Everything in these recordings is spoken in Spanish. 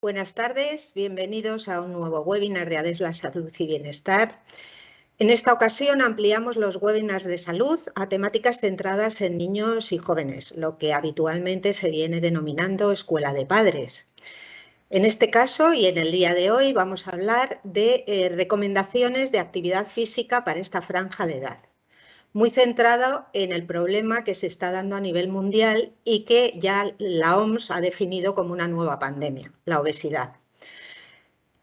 Buenas tardes, bienvenidos a un nuevo webinar de ADESLA Salud y Bienestar. En esta ocasión ampliamos los webinars de salud a temáticas centradas en niños y jóvenes, lo que habitualmente se viene denominando escuela de padres. En este caso y en el día de hoy vamos a hablar de recomendaciones de actividad física para esta franja de edad, muy centrado en el problema que se está dando a nivel mundial y que ya la OMS ha definido como una nueva pandemia, la obesidad.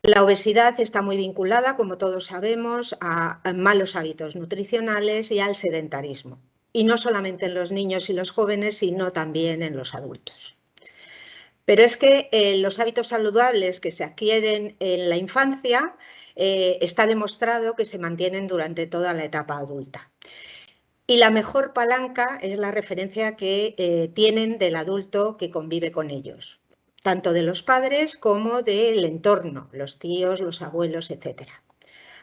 La obesidad está muy vinculada, como todos sabemos, a malos hábitos nutricionales y al sedentarismo. Y no solamente en los niños y los jóvenes, sino también en los adultos. Pero es que los hábitos saludables que se adquieren en la infancia está demostrado que se mantienen durante toda la etapa adulta. Y la mejor palanca es la referencia que tienen del adulto que convive con ellos, tanto de los padres como del entorno, los tíos, los abuelos, etc.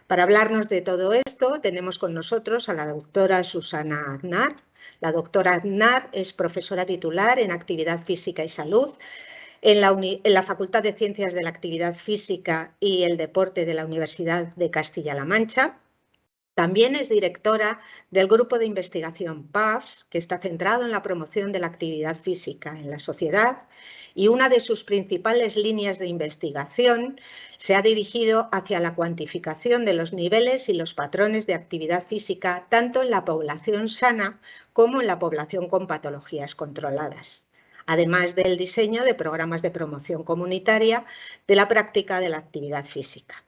Para hablarnos de todo esto tenemos con nosotros a la doctora Susana Aznar. La doctora Aznar es profesora titular en Actividad Física y Salud en la Facultad de Ciencias de la Actividad Física y el Deporte de la Universidad de Castilla-La Mancha. También es directora del grupo de investigación PAFS, que está centrado en la promoción de la actividad física en la sociedad, y una de sus principales líneas de investigación se ha dirigido hacia la cuantificación de los niveles y los patrones de actividad física tanto en la población sana como en la población con patologías controladas, además del diseño de programas de promoción comunitaria de la práctica de la actividad física.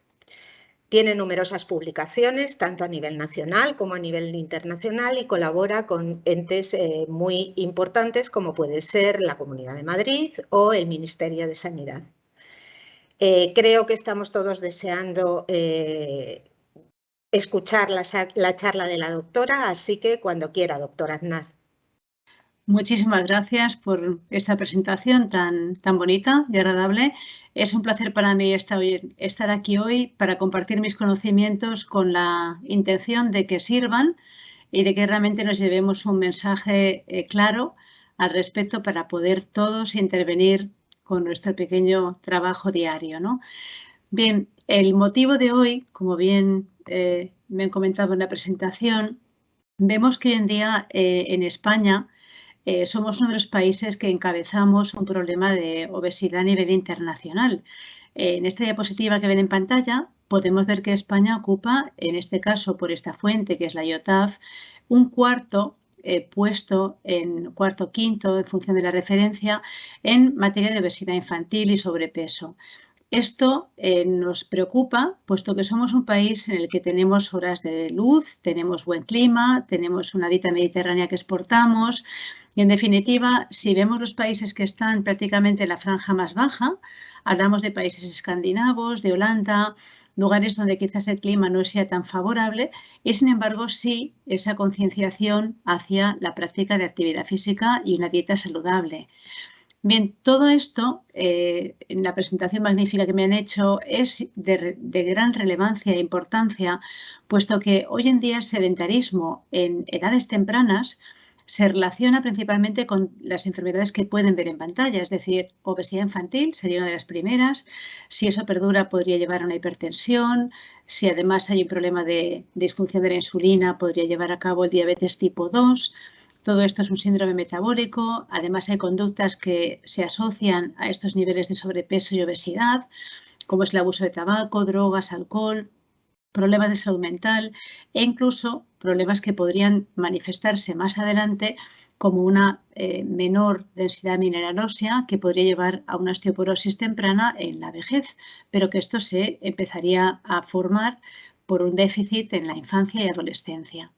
Tiene numerosas publicaciones, tanto a nivel nacional como a nivel internacional, y colabora con entes muy importantes como puede ser la Comunidad de Madrid o el Ministerio de Sanidad. Creo que estamos todos deseando escuchar la charla de la doctora, así que cuando quiera, doctora Aznar. Muchísimas gracias por esta presentación tan bonita y agradable. Es un placer para mí estar aquí hoy para compartir mis conocimientos con la intención de que sirvan y de que realmente nos llevemos un mensaje claro al respecto para poder todos intervenir con nuestro pequeño trabajo diario, ¿no? Bien, el motivo de hoy, como bien me han comentado en la presentación, vemos que hoy en día en España somos uno de los países que encabezamos un problema de obesidad a nivel internacional. En esta diapositiva que ven en pantalla podemos ver que España ocupa, en este caso por esta fuente que es la IOTAF, un cuarto puesto en cuarto quinto en función de la referencia en materia de obesidad infantil y sobrepeso. Esto nos preocupa, puesto que somos un país en el que tenemos horas de luz, tenemos buen clima, tenemos una dieta mediterránea que exportamos y, en definitiva, si vemos los países que están prácticamente en la franja más baja, hablamos de países escandinavos, de Holanda, lugares donde quizás el clima no sea tan favorable y, sin embargo, sí esa concienciación hacia la práctica de actividad física y una dieta saludable. Bien, todo esto, en la presentación magnífica que me han hecho, es de gran relevancia e importancia, puesto que hoy en día el sedentarismo en edades tempranas se relaciona principalmente con las enfermedades que pueden ver en pantalla, es decir, obesidad infantil sería una de las primeras. Si eso perdura, podría llevar a una hipertensión. Si además hay un problema de disfunción de la insulina, podría llevar a cabo el diabetes tipo 2. Todo esto es un síndrome metabólico. Además, hay conductas que se asocian a estos niveles de sobrepeso y obesidad, como es el abuso de tabaco, drogas, alcohol, problemas de salud mental e incluso problemas que podrían manifestarse más adelante como una menor densidad mineral ósea que podría llevar a una osteoporosis temprana en la vejez, pero que esto se empezaría a formar por un déficit en la infancia y adolescencia.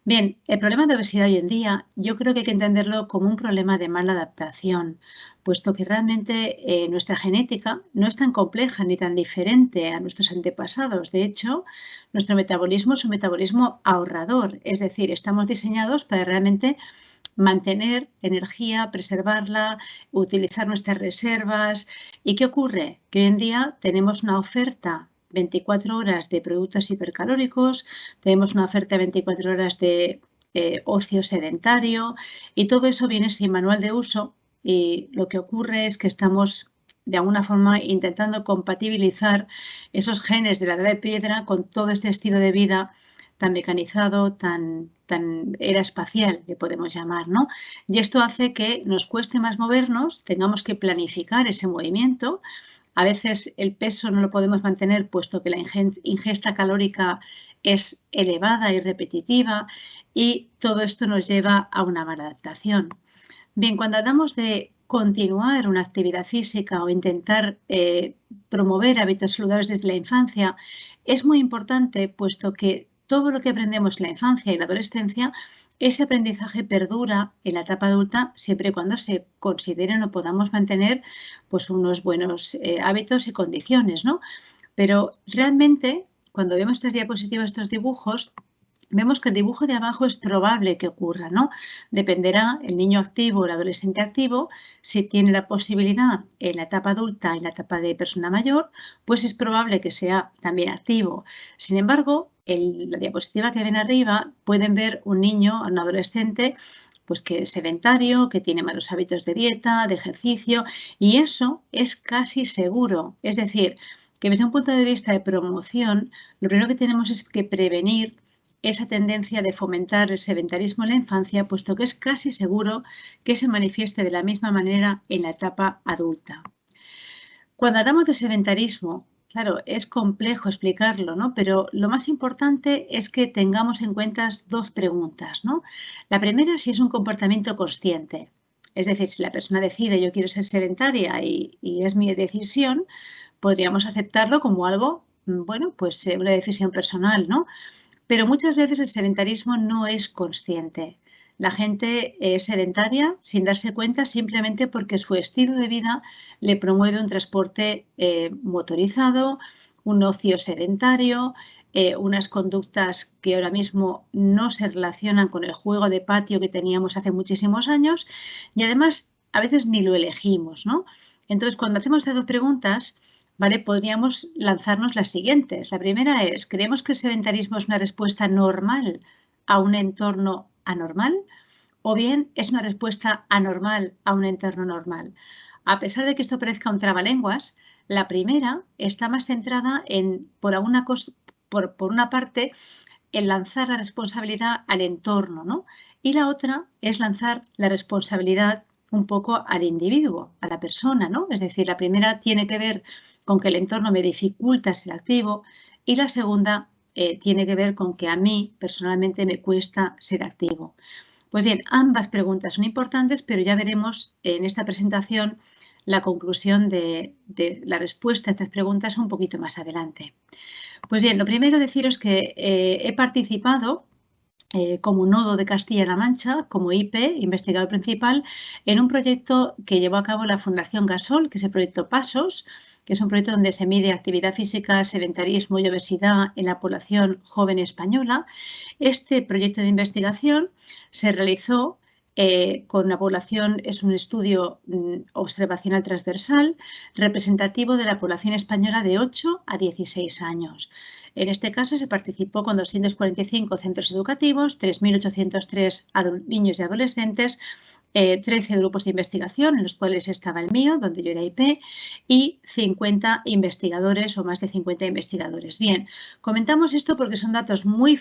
Bien, el problema de obesidad hoy en día yo creo que hay que entenderlo como un problema de mala adaptación, puesto que realmente nuestra genética no es tan compleja ni tan diferente a nuestros antepasados. De hecho, nuestro metabolismo es un metabolismo ahorrador, es decir, estamos diseñados para realmente mantener energía, preservarla, utilizar nuestras reservas. ¿Y qué ocurre? Que hoy en día tenemos una oferta 24 horas de productos hipercalóricos, tenemos una oferta de 24 horas de ocio sedentario y todo eso viene sin manual de uso y lo que ocurre es que estamos de alguna forma intentando compatibilizar esos genes de la edad de piedra con todo este estilo de vida tan mecanizado, tan era espacial, que podemos llamar, ¿no? Y esto hace que nos cueste más movernos, tengamos que planificar ese movimiento. A veces el peso no lo podemos mantener puesto que la ingesta calórica es elevada y repetitiva, y todo esto nos lleva a una mala adaptación. Bien, cuando hablamos de continuar una actividad física o intentar promover hábitos saludables desde la infancia, es muy importante, puesto que todo lo que aprendemos en la infancia y la adolescencia, ese aprendizaje perdura en la etapa adulta siempre y cuando se consideren o podamos mantener pues, unos buenos hábitos y condiciones, ¿no? Pero realmente, cuando vemos estas diapositivas, estos dibujos, vemos que el dibujo de abajo es probable que ocurra, ¿no? Dependerá el niño activo o el adolescente activo, si tiene la posibilidad en la etapa adulta, en la etapa de persona mayor, pues es probable que sea también activo. Sin embargo, en la diapositiva que ven arriba pueden ver un niño, un adolescente, pues que es sedentario, que tiene malos hábitos de dieta, de ejercicio, y eso es casi seguro. Es decir, que desde un punto de vista de promoción, lo primero que tenemos es que prevenir esa tendencia de fomentar el sedentarismo en la infancia, puesto que es casi seguro que se manifieste de la misma manera en la etapa adulta. Cuando hablamos de sedentarismo, claro, es complejo explicarlo, ¿no? Pero lo más importante es que tengamos en cuenta dos preguntas, ¿no? La primera, si es un comportamiento consciente. Es decir, si la persona decide yo quiero ser sedentaria y es mi decisión, podríamos aceptarlo como algo, bueno, pues una decisión personal, ¿no? Pero muchas veces el sedentarismo no es consciente. La gente es sedentaria sin darse cuenta simplemente porque su estilo de vida le promueve un transporte motorizado, un ocio sedentario, unas conductas que ahora mismo no se relacionan con el juego de patio que teníamos hace muchísimos años, y además a veces ni lo elegimos, ¿no? Entonces, cuando hacemos estas dos preguntas, ¿vale? Podríamos lanzarnos las siguientes. La primera es, ¿creemos que el sedentarismo es una respuesta normal a un entorno anormal? ¿O bien es una respuesta anormal a un entorno normal? A pesar de que esto parezca un trabalenguas, la primera está más centrada en, por una parte, en lanzar la responsabilidad al entorno, ¿no? Y la otra es lanzar la responsabilidad un poco al individuo, a la persona, ¿no? Es decir, la primera tiene que ver con que el entorno me dificulta ser activo, y la segunda tiene que ver con que a mí personalmente me cuesta ser activo. Pues bien, ambas preguntas son importantes, pero ya veremos en esta presentación la conclusión de la respuesta a estas preguntas un poquito más adelante. Pues bien, lo primero deciros que he participado como nodo de Castilla-La Mancha, como IP, investigador principal, en un proyecto que llevó a cabo la Fundación Gasol, que es el proyecto PASOS, que es un proyecto donde se mide actividad física, sedentarismo y obesidad en la población joven española. Este proyecto de investigación se realizó con la población, es un estudio observacional transversal representativo de la población española de 8 a 16 años. En este caso se participó con 245 centros educativos, 3.803 niños y adolescentes, 13 grupos de investigación, en los cuales estaba el mío, donde yo era IP, y 50 investigadores o más de 50 investigadores. Bien, comentamos esto porque son datos muy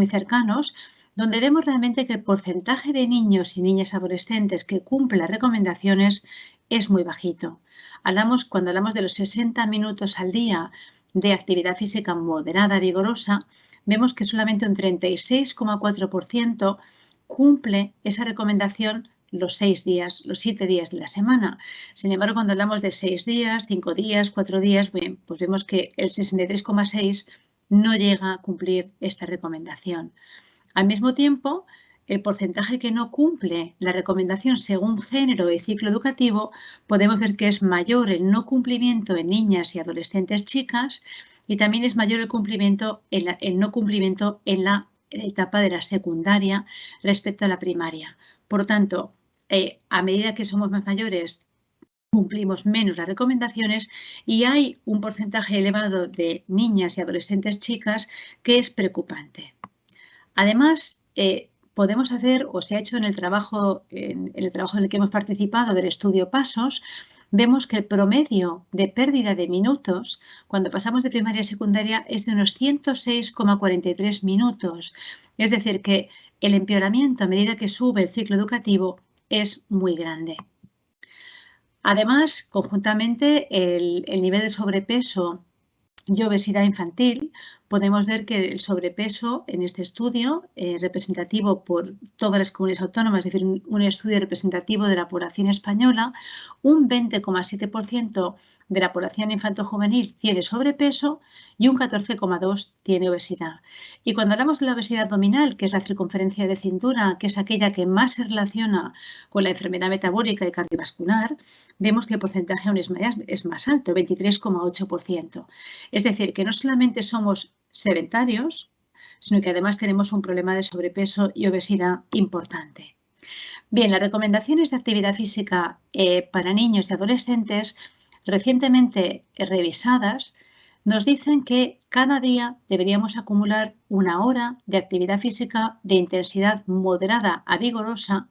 cercanos, donde vemos realmente que el porcentaje de niños y niñas adolescentes que cumplen las recomendaciones es muy bajito. Cuando hablamos de los 60 minutos al día de actividad física moderada, vigorosa, vemos que solamente un 36,4% cumple esa recomendación los 7 días de la semana. Sin embargo, cuando hablamos de 6 días, 5 días, 4 días, bien, pues vemos que el 63,6% no llega a cumplir esta recomendación. Al mismo tiempo, el porcentaje que no cumple la recomendación según género y ciclo educativo, podemos ver que es mayor el no cumplimiento en niñas y adolescentes chicas, y también es mayor el no cumplimiento en la etapa de la secundaria respecto a la primaria. Por lo tanto, a medida que somos más mayores, cumplimos menos las recomendaciones, y hay un porcentaje elevado de niñas y adolescentes chicas que es preocupante. Además, podemos hacer, o se ha hecho en el trabajo en el que hemos participado del estudio PASOS, vemos que el promedio de pérdida de minutos cuando pasamos de primaria a secundaria es de unos 106,43 minutos. Es decir, que el empeoramiento a medida que sube el ciclo educativo es muy grande. Además, conjuntamente, el nivel de sobrepeso y obesidad infantil, podemos ver que el sobrepeso en este estudio, representativo por todas las comunidades autónomas, es decir, un estudio representativo de la población española, un 20,7% de la población infanto-juvenil tiene sobrepeso y un 14,2% tiene obesidad. Y cuando hablamos de la obesidad abdominal, que es la circunferencia de cintura, que es aquella que más se relaciona con la enfermedad metabólica y cardiovascular, vemos que el porcentaje aún es más alto, 23,8%. Es decir, que no solamente somos sedentarios, sino que además tenemos un problema de sobrepeso y obesidad importante. Bien, las recomendaciones de actividad física para niños y adolescentes recientemente revisadas nos dicen que cada día deberíamos acumular 1 hora de actividad física de intensidad moderada a vigorosa,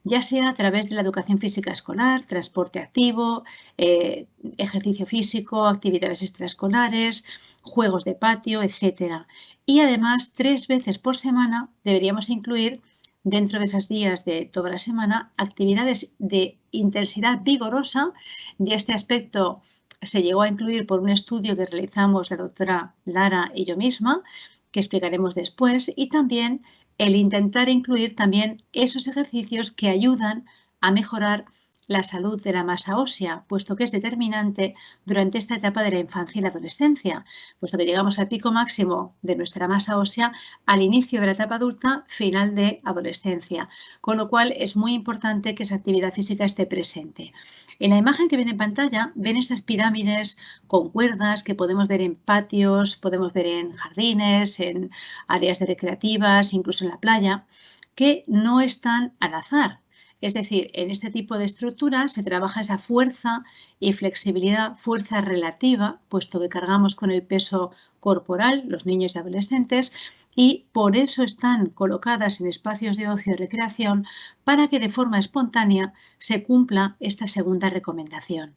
ya sea a través de la educación física escolar, transporte activo, ejercicio físico, actividades extraescolares, juegos de patio, etc. Y además, 3 veces por semana deberíamos incluir dentro de esos días de toda la semana actividades de intensidad vigorosa, y este aspecto se llegó a incluir por un estudio que realizamos la doctora Lara y yo misma, que explicaremos después, y también el intentar incluir también esos ejercicios que ayudan a mejorar la salud de la masa ósea, puesto que es determinante durante esta etapa de la infancia y la adolescencia, puesto que llegamos al pico máximo de nuestra masa ósea al inicio de la etapa adulta, final de adolescencia, con lo cual es muy importante que esa actividad física esté presente. En la imagen que viene en pantalla ven esas pirámides con cuerdas que podemos ver en patios, podemos ver en jardines, en áreas recreativas, incluso en la playa, que no están al azar. Es decir, en este tipo de estructuras se trabaja esa fuerza y flexibilidad, fuerza relativa, puesto que cargamos con el peso corporal, los niños y adolescentes, y por eso están colocadas en espacios de ocio y recreación para que de forma espontánea se cumpla esta segunda recomendación.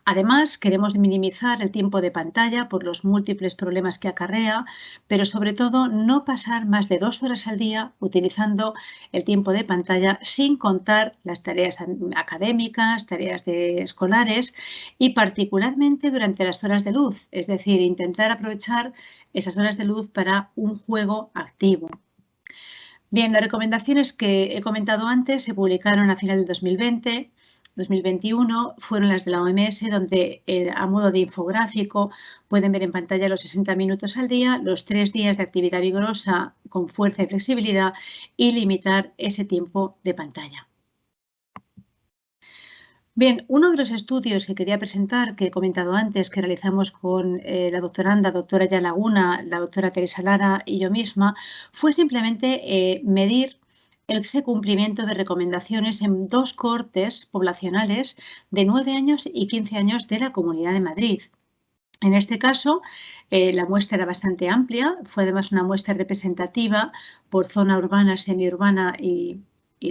Además, queremos minimizar el tiempo de pantalla por los múltiples problemas que acarrea, pero sobre todo no pasar más de 2 horas al día utilizando el tiempo de pantalla sin contar las tareas académicas, tareas escolares y particularmente durante las horas de luz, es decir, intentar aprovechar esas horas de luz para un juego activo. Bien, las recomendaciones que he comentado antes se publicaron a final del 2021 fueron las de la OMS, donde a modo de infográfico pueden ver en pantalla los 60 minutos al día, los 3 días de actividad vigorosa con fuerza y flexibilidad y limitar ese tiempo de pantalla. Bien, uno de los estudios que quería presentar, que he comentado antes, que realizamos con la doctora Ya Laguna, la doctora Teresa Lara y yo misma, fue simplemente medir ese cumplimiento de recomendaciones en 2 cohortes poblacionales de 9 años y 15 años de la Comunidad de Madrid. En este caso, la muestra era bastante amplia, fue además una muestra representativa por zona urbana, semiurbana y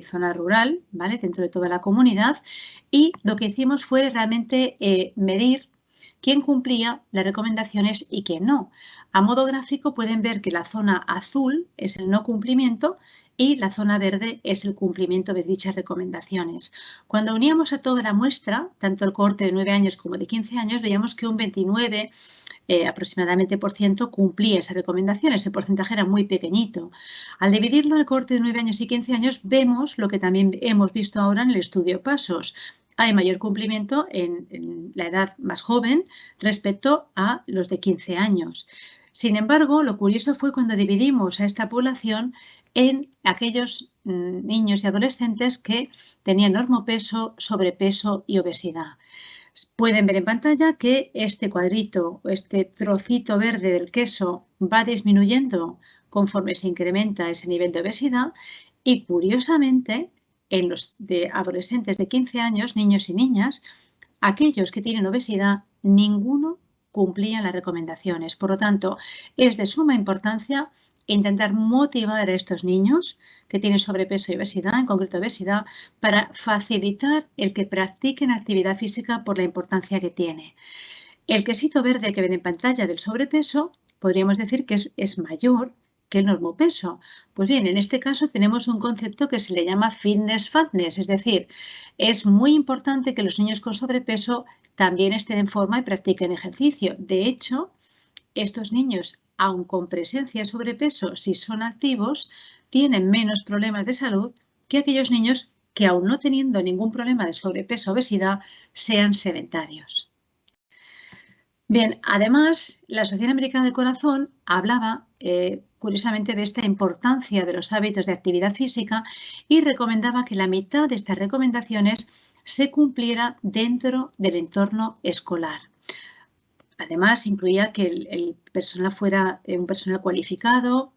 zona rural, ¿vale?, dentro de toda la comunidad, y lo que hicimos fue realmente medir quién cumplía las recomendaciones y quién no. A modo gráfico pueden ver que la zona azul es el no cumplimiento y la zona verde es el cumplimiento de dichas recomendaciones. Cuando uníamos a toda la muestra, tanto el cohorte de 9 años como de 15 años, veíamos que un 29 aproximadamente % cumplía esa recomendación, ese porcentaje era muy pequeñito. Al dividirlo en el cohorte de 9 años y 15 años, vemos lo que también hemos visto ahora en el estudio PASOS. Hay mayor cumplimiento en la edad más joven respecto a los de 15 años. Sin embargo, lo curioso fue cuando dividimos a esta población en aquellos niños y adolescentes que tenían normopeso, sobrepeso y obesidad. Pueden ver en pantalla que este cuadrito, este trocito verde del queso va disminuyendo conforme se incrementa ese nivel de obesidad y, curiosamente, en los adolescentes de 15 años, niños y niñas, aquellos que tienen obesidad, ninguno cumplía las recomendaciones. Por lo tanto, es de suma importancia intentar motivar a estos niños que tienen sobrepeso y obesidad, en concreto obesidad, para facilitar el que practiquen actividad física por la importancia que tiene. El quesito verde que ven en pantalla del sobrepeso, podríamos decir que es mayor que el normopeso. Pues bien, en este caso tenemos un concepto que se le llama fitness fatness, es decir, es muy importante que los niños con sobrepeso también estén en forma y practiquen ejercicio. De hecho, estos niños, aun con presencia de sobrepeso, si son activos, tienen menos problemas de salud que aquellos niños que, aun no teniendo ningún problema de sobrepeso o obesidad, sean sedentarios. Bien, además, la Asociación Americana del Corazón hablaba curiosamente de esta importancia de los hábitos de actividad física y recomendaba que la mitad de estas recomendaciones se cumpliera dentro del entorno escolar. Además, incluía que el personal fuera un personal cualificado,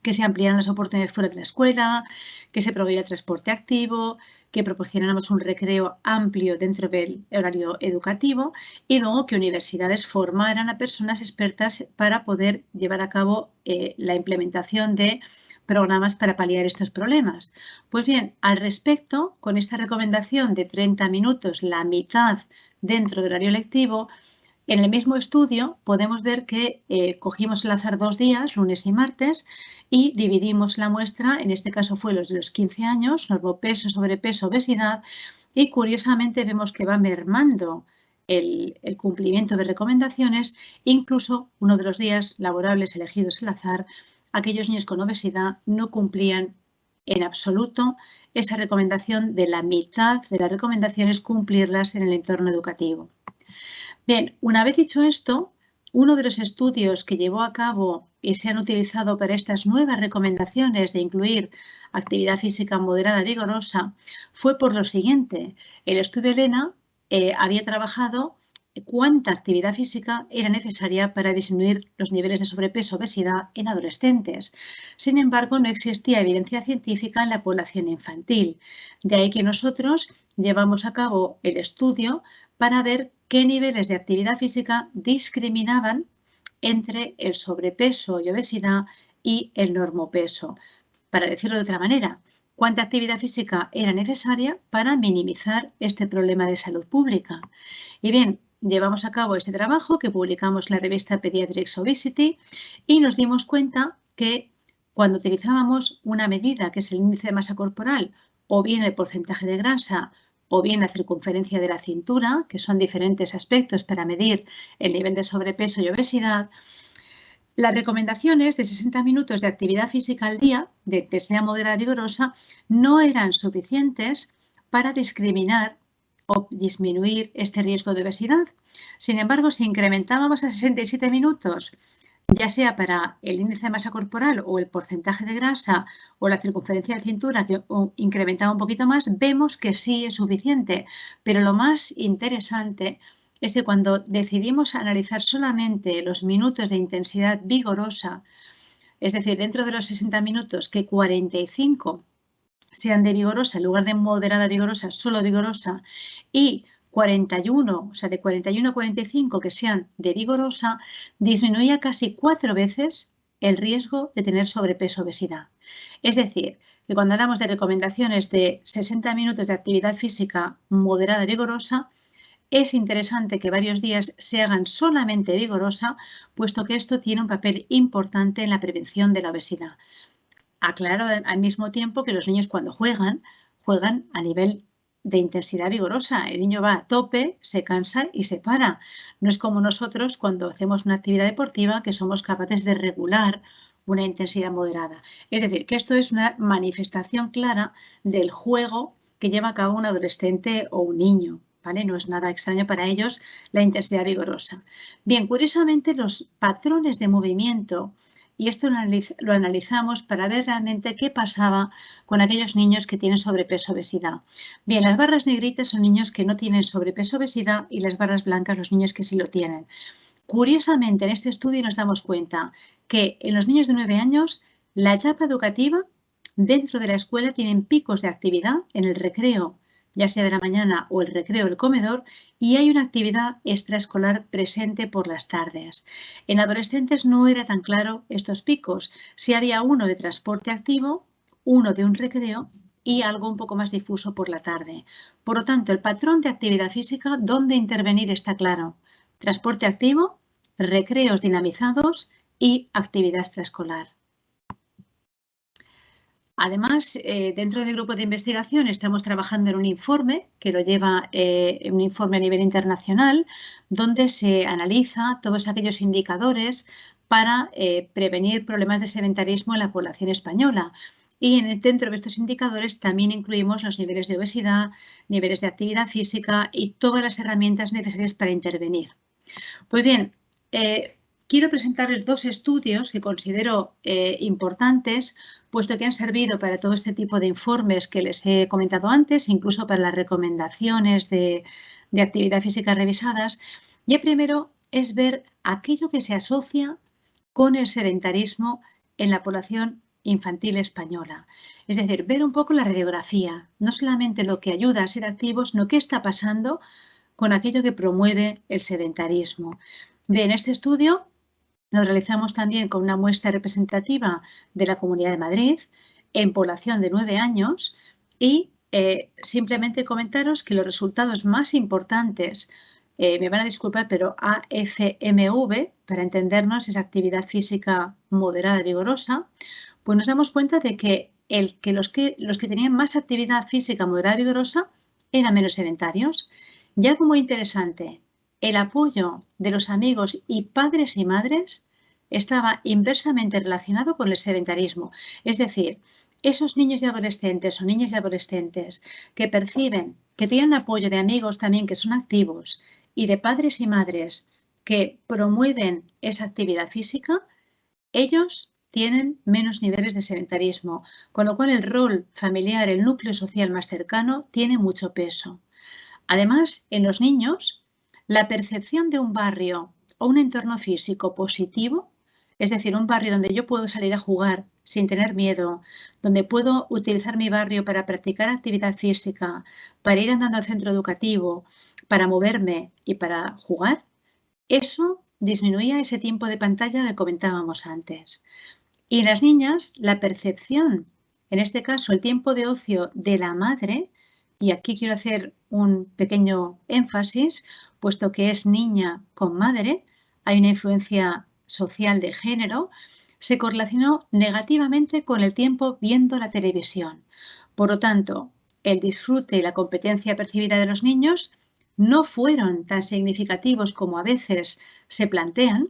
que se ampliaran las oportunidades fuera de la escuela, que se proveía transporte activo, que proporcionáramos un recreo amplio dentro del horario educativo y luego que universidades formaran a personas expertas para poder llevar a cabo la implementación de programas para paliar estos problemas. Pues bien, al respecto, con esta recomendación de 30 minutos, la mitad dentro del horario lectivo, en el mismo estudio podemos ver que cogimos al azar 2 días, lunes y martes, y dividimos la muestra, en este caso fue los de los 15 años, normopeso, sobrepeso, obesidad, y curiosamente vemos que va mermando el cumplimiento de recomendaciones, incluso uno de los días laborables elegidos al azar, aquellos niños con obesidad no cumplían en absoluto esa recomendación de la mitad de las recomendaciones cumplirlas en el entorno educativo. Bien, una vez dicho esto, uno de los estudios que llevó a cabo y se han utilizado para estas nuevas recomendaciones de incluir actividad física moderada vigorosa fue por lo siguiente. El estudio Elena había trabajado cuánta actividad física era necesaria para disminuir los niveles de sobrepeso o obesidad en adolescentes. Sin embargo, no existía evidencia científica en la población infantil. De ahí que nosotros llevamos a cabo el estudio para ver qué niveles de actividad física discriminaban entre el sobrepeso y obesidad y el normopeso. Para decirlo de otra manera, cuánta actividad física era necesaria para minimizar este problema de salud pública. Y bien, llevamos a cabo ese trabajo que publicamos en la revista Pediatrics Obesity y nos dimos cuenta que cuando utilizábamos una medida que es el índice de masa corporal o bien el porcentaje de grasa o bien la circunferencia de la cintura, que son diferentes aspectos para medir el nivel de sobrepeso y obesidad, las recomendaciones de 60 minutos de actividad física al día, de intensidad moderada y vigorosa, no eran suficientes para discriminar o disminuir este riesgo de obesidad. Sin embargo, si incrementábamos a 67 minutos, ya sea para el índice de masa corporal o el porcentaje de grasa o la circunferencia de cintura que incrementaba un poquito más, vemos que sí es suficiente. Pero lo más interesante es que cuando decidimos analizar solamente los minutos de intensidad vigorosa, es decir, dentro de los 60 minutos, que 45 sean de vigorosa en lugar de moderada vigorosa, solo vigorosa, y 41, o sea, de 41 a 45 que sean de vigorosa, disminuía casi 4 veces el riesgo de tener sobrepeso o obesidad. Es decir, que cuando hablamos de recomendaciones de 60 minutos de actividad física moderada y vigorosa, es interesante que varios días se hagan solamente vigorosa, puesto que esto tiene un papel importante en la prevención de la obesidad. Aclaro al mismo tiempo que los niños cuando juegan a nivel de intensidad vigorosa. El niño va a tope, se cansa y se para. No es como nosotros cuando hacemos una actividad deportiva que somos capaces de regular una intensidad moderada. Es decir, que esto es una manifestación clara del juego que lleva a cabo un adolescente o un niño. ¿Vale? No es nada extraño para ellos la intensidad vigorosa. Bien, curiosamente los patrones de movimiento, y esto lo analizamos para ver realmente qué pasaba con aquellos niños que tienen sobrepeso o obesidad. Bien, las barras negritas son niños que no tienen sobrepeso o obesidad y las barras blancas los niños que sí lo tienen. Curiosamente, en este estudio nos damos cuenta que en los niños de 9 años, la etapa educativa dentro de la escuela tienen picos de actividad en el recreo ya sea de la mañana o el recreo o el comedor, y hay una actividad extraescolar presente por las tardes. En adolescentes no era tan claro estos picos. Si había uno de transporte activo, uno de un recreo y algo un poco más difuso por la tarde. Por lo tanto, el patrón de actividad física, ¿dónde intervenir? Está claro. Transporte activo, recreos dinamizados y actividad extraescolar. Además, dentro del grupo de investigación estamos trabajando en un informe que lo lleva un informe a nivel internacional, donde se analiza todos aquellos indicadores para prevenir problemas de sedentarismo en la población española. Y dentro de estos indicadores también incluimos los niveles de obesidad, niveles de actividad física y todas las herramientas necesarias para intervenir. Pues bien, quiero presentarles dos estudios que considero importantes, puesto que han servido para todo este tipo de informes que les he comentado antes, incluso para las recomendaciones de actividad física revisadas. Y el primero es ver aquello que se asocia con el sedentarismo en la población infantil española. Es decir, ver un poco la radiografía, no solamente lo que ayuda a ser activos, sino qué está pasando con aquello que promueve el sedentarismo. Bien, este estudio lo realizamos también con una muestra representativa de la Comunidad de Madrid en población de 9 años y simplemente comentaros que los resultados más importantes, me van a disculpar, pero AFMV, para entendernos, es actividad física moderada y vigorosa, pues nos damos cuenta de que los que tenían más actividad física moderada y vigorosa eran menos sedentarios. Y algo muy interesante, el apoyo de los amigos y padres y madres estaba inversamente relacionado con el sedentarismo. Es decir, esos niños y adolescentes o niñas y adolescentes que perciben que tienen apoyo de amigos también que son activos y de padres y madres que promueven esa actividad física, ellos tienen menos niveles de sedentarismo, con lo cual el rol familiar, el núcleo social más cercano, tiene mucho peso. Además, en los niños, la percepción de un barrio o un entorno físico positivo, es decir, un barrio donde yo puedo salir a jugar sin tener miedo, donde puedo utilizar mi barrio para practicar actividad física, para ir andando al centro educativo, para moverme y para jugar, eso disminuía ese tiempo de pantalla que comentábamos antes. Y en las niñas, la percepción, en este caso el tiempo de ocio de la madre, y aquí quiero hacer un pequeño énfasis, puesto que es niña con madre, hay una influencia social de género, se correlacionó negativamente con el tiempo viendo la televisión. Por lo tanto, el disfrute y la competencia percibida de los niños no fueron tan significativos como a veces se plantean,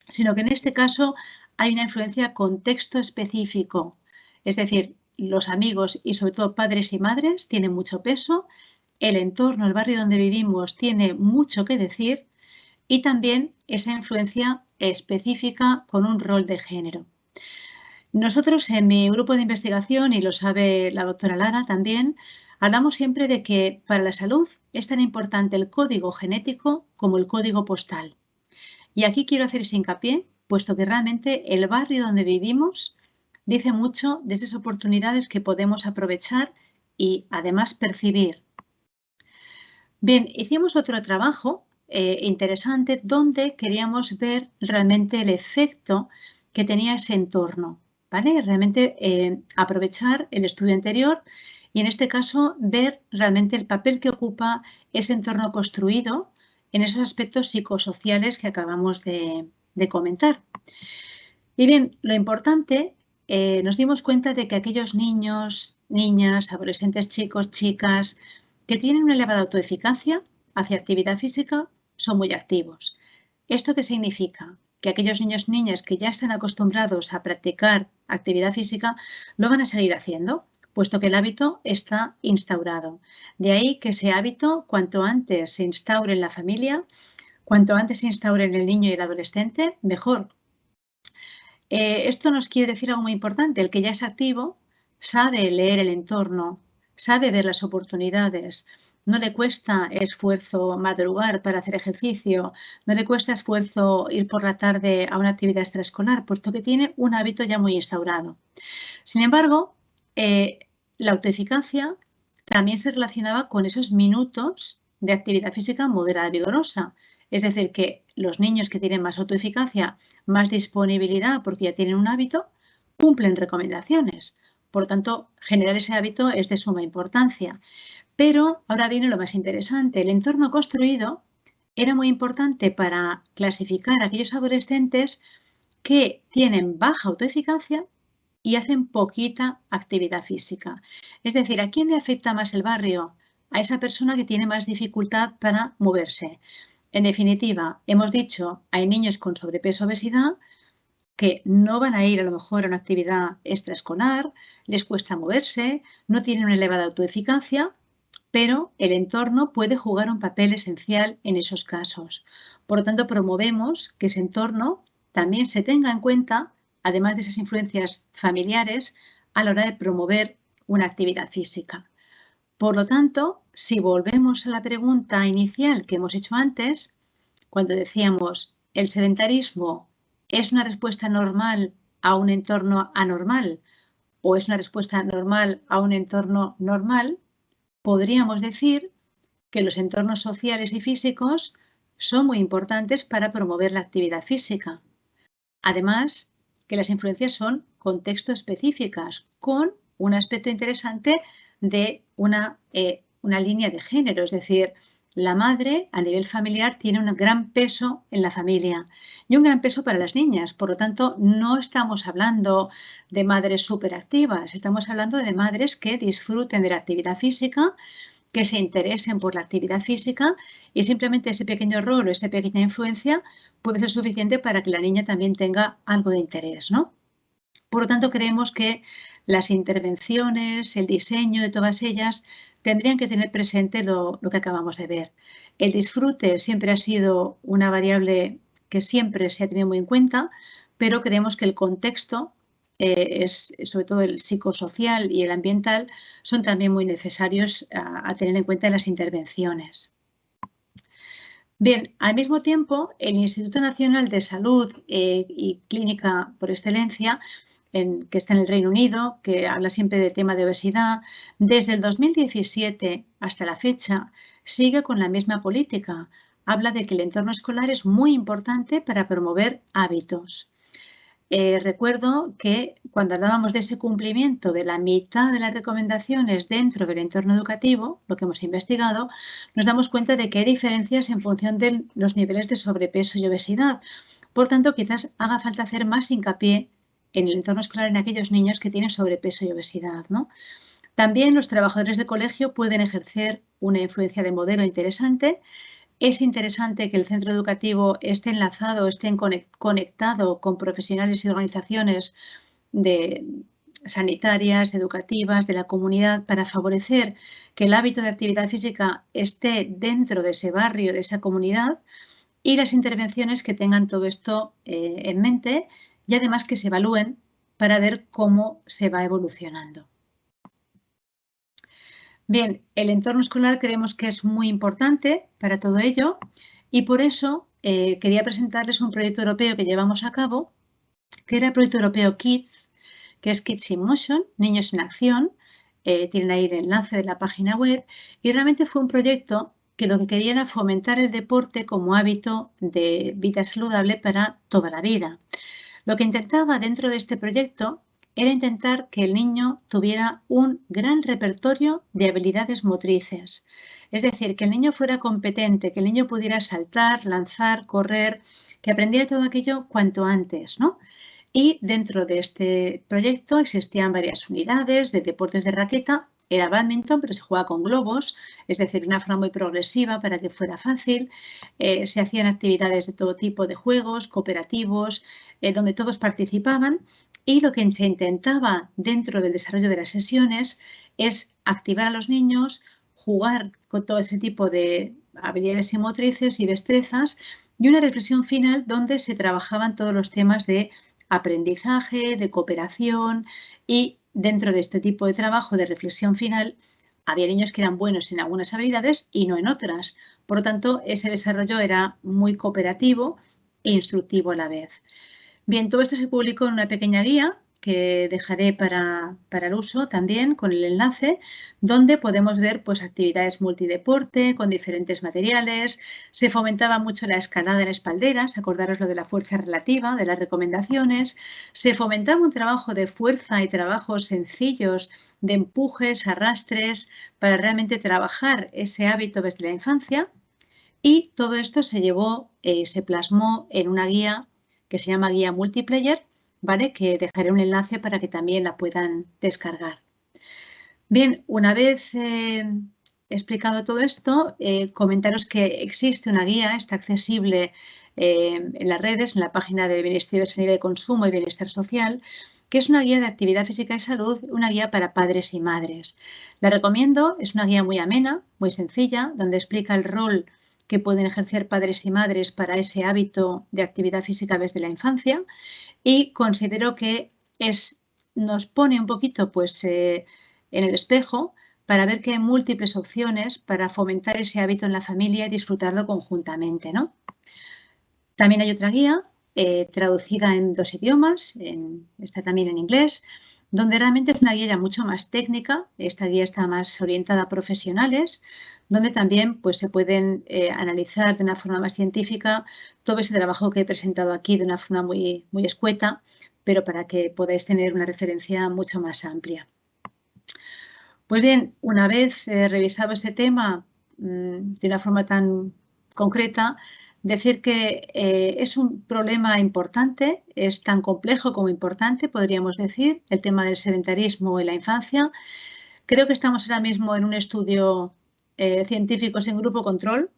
sino que en este caso hay una influencia contexto específico, es decir, los amigos y sobre todo padres y madres tienen mucho peso, el entorno, el barrio donde vivimos tiene mucho que decir y también esa influencia específica con un rol de género. Nosotros en mi grupo de investigación, y lo sabe la doctora Lara también, hablamos siempre de que para la salud es tan importante el código genético como el código postal. Y aquí quiero hacer ese hincapié, puesto que realmente el barrio donde vivimos dice mucho de esas oportunidades que podemos aprovechar y además percibir. Bien, hicimos otro trabajo interesante donde queríamos ver realmente el efecto que tenía ese entorno, ¿vale? Realmente aprovechar el estudio anterior y en este caso ver realmente el papel que ocupa ese entorno construido en esos aspectos psicosociales que acabamos de comentar. Y bien, lo importante, nos dimos cuenta de que aquellos niños, niñas, adolescentes, chicos, chicas, que tienen una elevada autoeficacia hacia actividad física, son muy activos. ¿Esto qué significa? Que aquellos niños, niñas que ya están acostumbrados a practicar actividad física, lo van a seguir haciendo, puesto que el hábito está instaurado. De ahí que ese hábito, cuanto antes se instaure en la familia, cuanto antes se instaure en el niño y el adolescente, mejor. Esto nos quiere decir algo muy importante. El que ya es activo sabe leer el entorno, sabe ver las oportunidades. No le cuesta esfuerzo madrugar para hacer ejercicio, no le cuesta esfuerzo ir por la tarde a una actividad extraescolar, puesto que tiene un hábito ya muy instaurado. Sin embargo, la autoeficacia también se relacionaba con esos minutos de actividad física moderada y vigorosa. Es decir, que los niños que tienen más autoeficacia, más disponibilidad porque ya tienen un hábito, cumplen recomendaciones. Por lo tanto, generar ese hábito es de suma importancia. Pero ahora viene lo más interesante. El entorno construido era muy importante para clasificar a aquellos adolescentes que tienen baja autoeficacia y hacen poquita actividad física. Es decir, ¿a quién le afecta más el barrio? A esa persona que tiene más dificultad para moverse. En definitiva, hemos dicho, hay niños con sobrepeso o obesidad que no van a ir a lo mejor a una actividad extraescolar, les cuesta moverse, no tienen una elevada autoeficacia, pero el entorno puede jugar un papel esencial en esos casos. Por lo tanto, promovemos que ese entorno también se tenga en cuenta, además de esas influencias familiares, a la hora de promover una actividad física. Por lo tanto, si volvemos a la pregunta inicial que hemos hecho antes, cuando decíamos, ¿el sedentarismo es una respuesta normal a un entorno anormal o es una respuesta normal a un entorno normal? Podríamos decir que los entornos sociales y físicos son muy importantes para promover la actividad física. Además, que las influencias son contexto específicas, con un aspecto interesante de una línea de género, es decir, la madre a nivel familiar tiene un gran peso en la familia y un gran peso para las niñas. Por lo tanto, no estamos hablando de madres superactivas, estamos hablando de madres que disfruten de la actividad física, que se interesen por la actividad física y simplemente ese pequeño rol o esa pequeña influencia puede ser suficiente para que la niña también tenga algo de interés, ¿no? Por lo tanto, creemos que las intervenciones, el diseño de todas ellas tendrían que tener presente lo que acabamos de ver. El disfrute siempre ha sido una variable que siempre se ha tenido muy en cuenta, pero creemos que el contexto, sobre todo el psicosocial y el ambiental, son también muy necesarios a tener en cuenta en las intervenciones. Bien, al mismo tiempo, el Instituto Nacional de Salud y Clínica por Excelencia, que está en el Reino Unido, que habla siempre del tema de obesidad, desde el 2017 hasta la fecha sigue con la misma política. Habla de que el entorno escolar es muy importante para promover hábitos. Recuerdo que cuando hablábamos de ese cumplimiento de la mitad de las recomendaciones dentro del entorno educativo, lo que hemos investigado, nos damos cuenta de que hay diferencias en función de los niveles de sobrepeso y obesidad. Por tanto, quizás haga falta hacer más hincapié en el entorno escolar en aquellos niños que tienen sobrepeso y obesidad, ¿no? También los trabajadores de colegio pueden ejercer una influencia de modelo interesante. Es interesante que el centro educativo esté enlazado, esté conectado con profesionales y organizaciones sanitarias, educativas, de la comunidad, para favorecer que el hábito de actividad física esté dentro de ese barrio, de esa comunidad, y las intervenciones que tengan todo esto en mente y además que se evalúen para ver cómo se va evolucionando. Bien, el entorno escolar creemos que es muy importante para todo ello y por eso quería presentarles un proyecto europeo que llevamos a cabo, que era el proyecto europeo KIDS, que es Kids in Motion, Niños en Acción. Tienen ahí el enlace de la página web y realmente fue un proyecto que lo que quería era fomentar el deporte como hábito de vida saludable para toda la vida. Lo que intentaba dentro de este proyecto era intentar que el niño tuviera un gran repertorio de habilidades motrices. Es decir, que el niño fuera competente, que el niño pudiera saltar, lanzar, correr, que aprendiera todo aquello cuanto antes, ¿no? Y dentro de este proyecto existían varias unidades de deportes de raqueta. Era bádminton, pero se jugaba con globos, es decir, de una forma muy progresiva para que fuera fácil. Se hacían actividades de todo tipo de juegos, cooperativos, donde todos participaban. Y lo que se intentaba dentro del desarrollo de las sesiones es activar a los niños, jugar con todo ese tipo de habilidades y motrices y destrezas y una reflexión final donde se trabajaban todos los temas de aprendizaje, de cooperación y dentro de este tipo de trabajo de reflexión final había niños que eran buenos en algunas habilidades y no en otras. Por lo tanto, ese desarrollo era muy cooperativo e instructivo a la vez. Bien, todo esto se publicó en una pequeña guía que dejaré para el uso también con el enlace, donde podemos ver pues, actividades multideporte con diferentes materiales. Se fomentaba mucho la escalada en espalderas, acordaros lo de la fuerza relativa, de las recomendaciones. Se fomentaba un trabajo de fuerza y trabajos sencillos de empujes, arrastres, para realmente trabajar ese hábito desde la infancia. Y todo esto se llevó, se plasmó en una guía que se llama Guía Multiplayer, ¿vale? Que dejaré un enlace para que también la puedan descargar. Bien, una vez explicado todo esto, comentaros que existe una guía, está accesible en las redes, en la página del Ministerio de Sanidad y Consumo y Bienestar Social, que es una guía de actividad física y salud, una guía para padres y madres. La recomiendo, es una guía muy amena, muy sencilla, donde explica el rol que pueden ejercer padres y madres para ese hábito de actividad física desde la infancia, y considero que nos pone un poquito pues, en el espejo para ver que hay múltiples opciones para fomentar ese hábito en la familia y disfrutarlo conjuntamente, ¿no? También hay otra guía traducida en 2 idiomas, está también en inglés, donde realmente es una guía ya mucho más técnica. Esta guía está más orientada a profesionales, donde también pues, se pueden analizar de una forma más científica todo ese trabajo que he presentado aquí de una forma muy, muy escueta, pero para que podáis tener una referencia mucho más amplia. Pues bien, una vez revisado este tema de una forma tan concreta, decir que es un problema importante, es tan complejo como importante, podríamos decir, el tema del sedentarismo en la infancia. Creo que estamos ahora mismo en un estudio científico sin grupo control,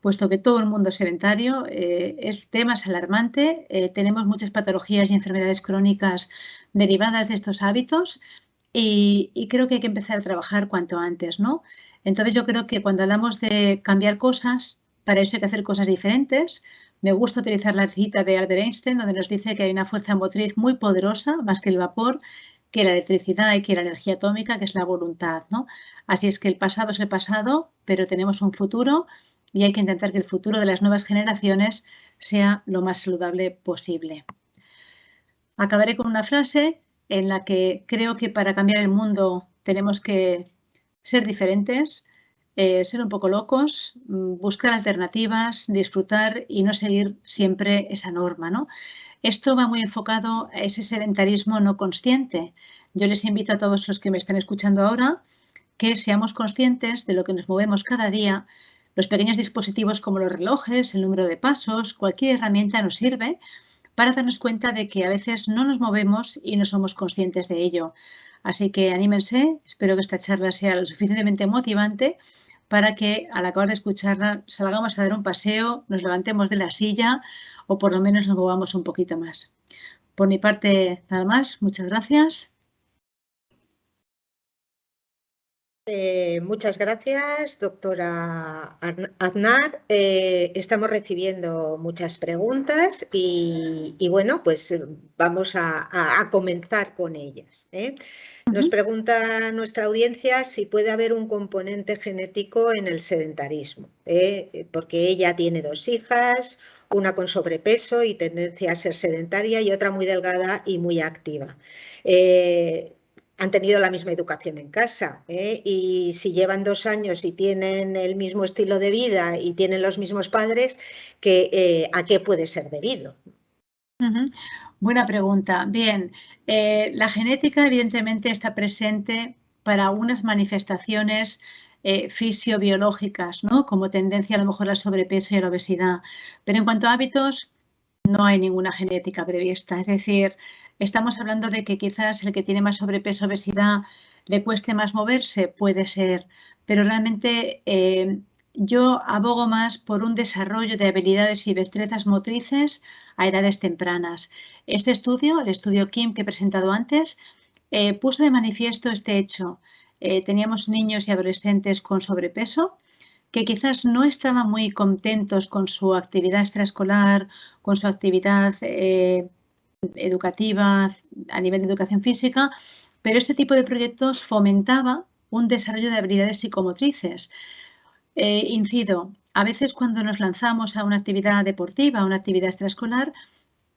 puesto que todo el mundo es sedentario, es tema alarmante, tenemos muchas patologías y enfermedades crónicas derivadas de estos hábitos y creo que hay que empezar a trabajar cuanto antes, ¿no? Entonces yo creo que cuando hablamos de cambiar cosas, para eso hay que hacer cosas diferentes. Me gusta utilizar la cita de Albert Einstein, donde nos dice que hay una fuerza motriz muy poderosa, más que el vapor, que la electricidad y que la energía atómica, que es la voluntad, ¿no? Así es que el pasado es el pasado, pero tenemos un futuro y hay que intentar que el futuro de las nuevas generaciones sea lo más saludable posible. Acabaré con una frase en la que creo que para cambiar el mundo tenemos que ser diferentes, ser un poco locos, buscar alternativas, disfrutar y no seguir siempre esa norma, ¿no? Esto va muy enfocado a ese sedentarismo no consciente. Yo les invito a todos los que me están escuchando ahora que seamos conscientes de lo que nos movemos cada día. Los pequeños dispositivos como los relojes, el número de pasos, cualquier herramienta nos sirve para darnos cuenta de que a veces no nos movemos y no somos conscientes de ello. Así que anímense, espero que esta charla sea lo suficientemente motivante para que al acabar de escucharla salgamos a dar un paseo, nos levantemos de la silla o por lo menos nos movamos un poquito más. Por mi parte, nada más. Muchas gracias. Muchas gracias, doctora Aznar. Estamos recibiendo muchas preguntas y bueno, pues vamos a comenzar con ellas. Nos pregunta nuestra audiencia si puede haber un componente genético en el sedentarismo, porque ella tiene 2 hijas, una con sobrepeso y tendencia a ser sedentaria y otra muy delgada y muy activa. Han tenido la misma educación en casa, y si llevan 2 años y tienen el mismo estilo de vida y tienen los mismos padres, ¿a qué puede ser debido? Buena pregunta. Bien, la genética evidentemente está presente para unas manifestaciones fisiobiológicas, ¿no? Como tendencia a lo mejor al sobrepeso y a la obesidad. Pero en cuanto a hábitos, no hay ninguna genética prevista. Es decir, estamos hablando de que quizás el que tiene más sobrepeso o obesidad le cueste más moverse, puede ser, pero realmente yo abogo más por un desarrollo de habilidades y destrezas motrices a edades tempranas. Este estudio, el estudio Kim que he presentado antes, puso de manifiesto este hecho. Teníamos niños y adolescentes con sobrepeso que quizás no estaban muy contentos con su actividad extraescolar, con su actividad educativa a nivel de educación física, pero este tipo de proyectos fomentaba un desarrollo de habilidades psicomotrices. Incido, a veces cuando nos lanzamos a una actividad deportiva, a una actividad extraescolar,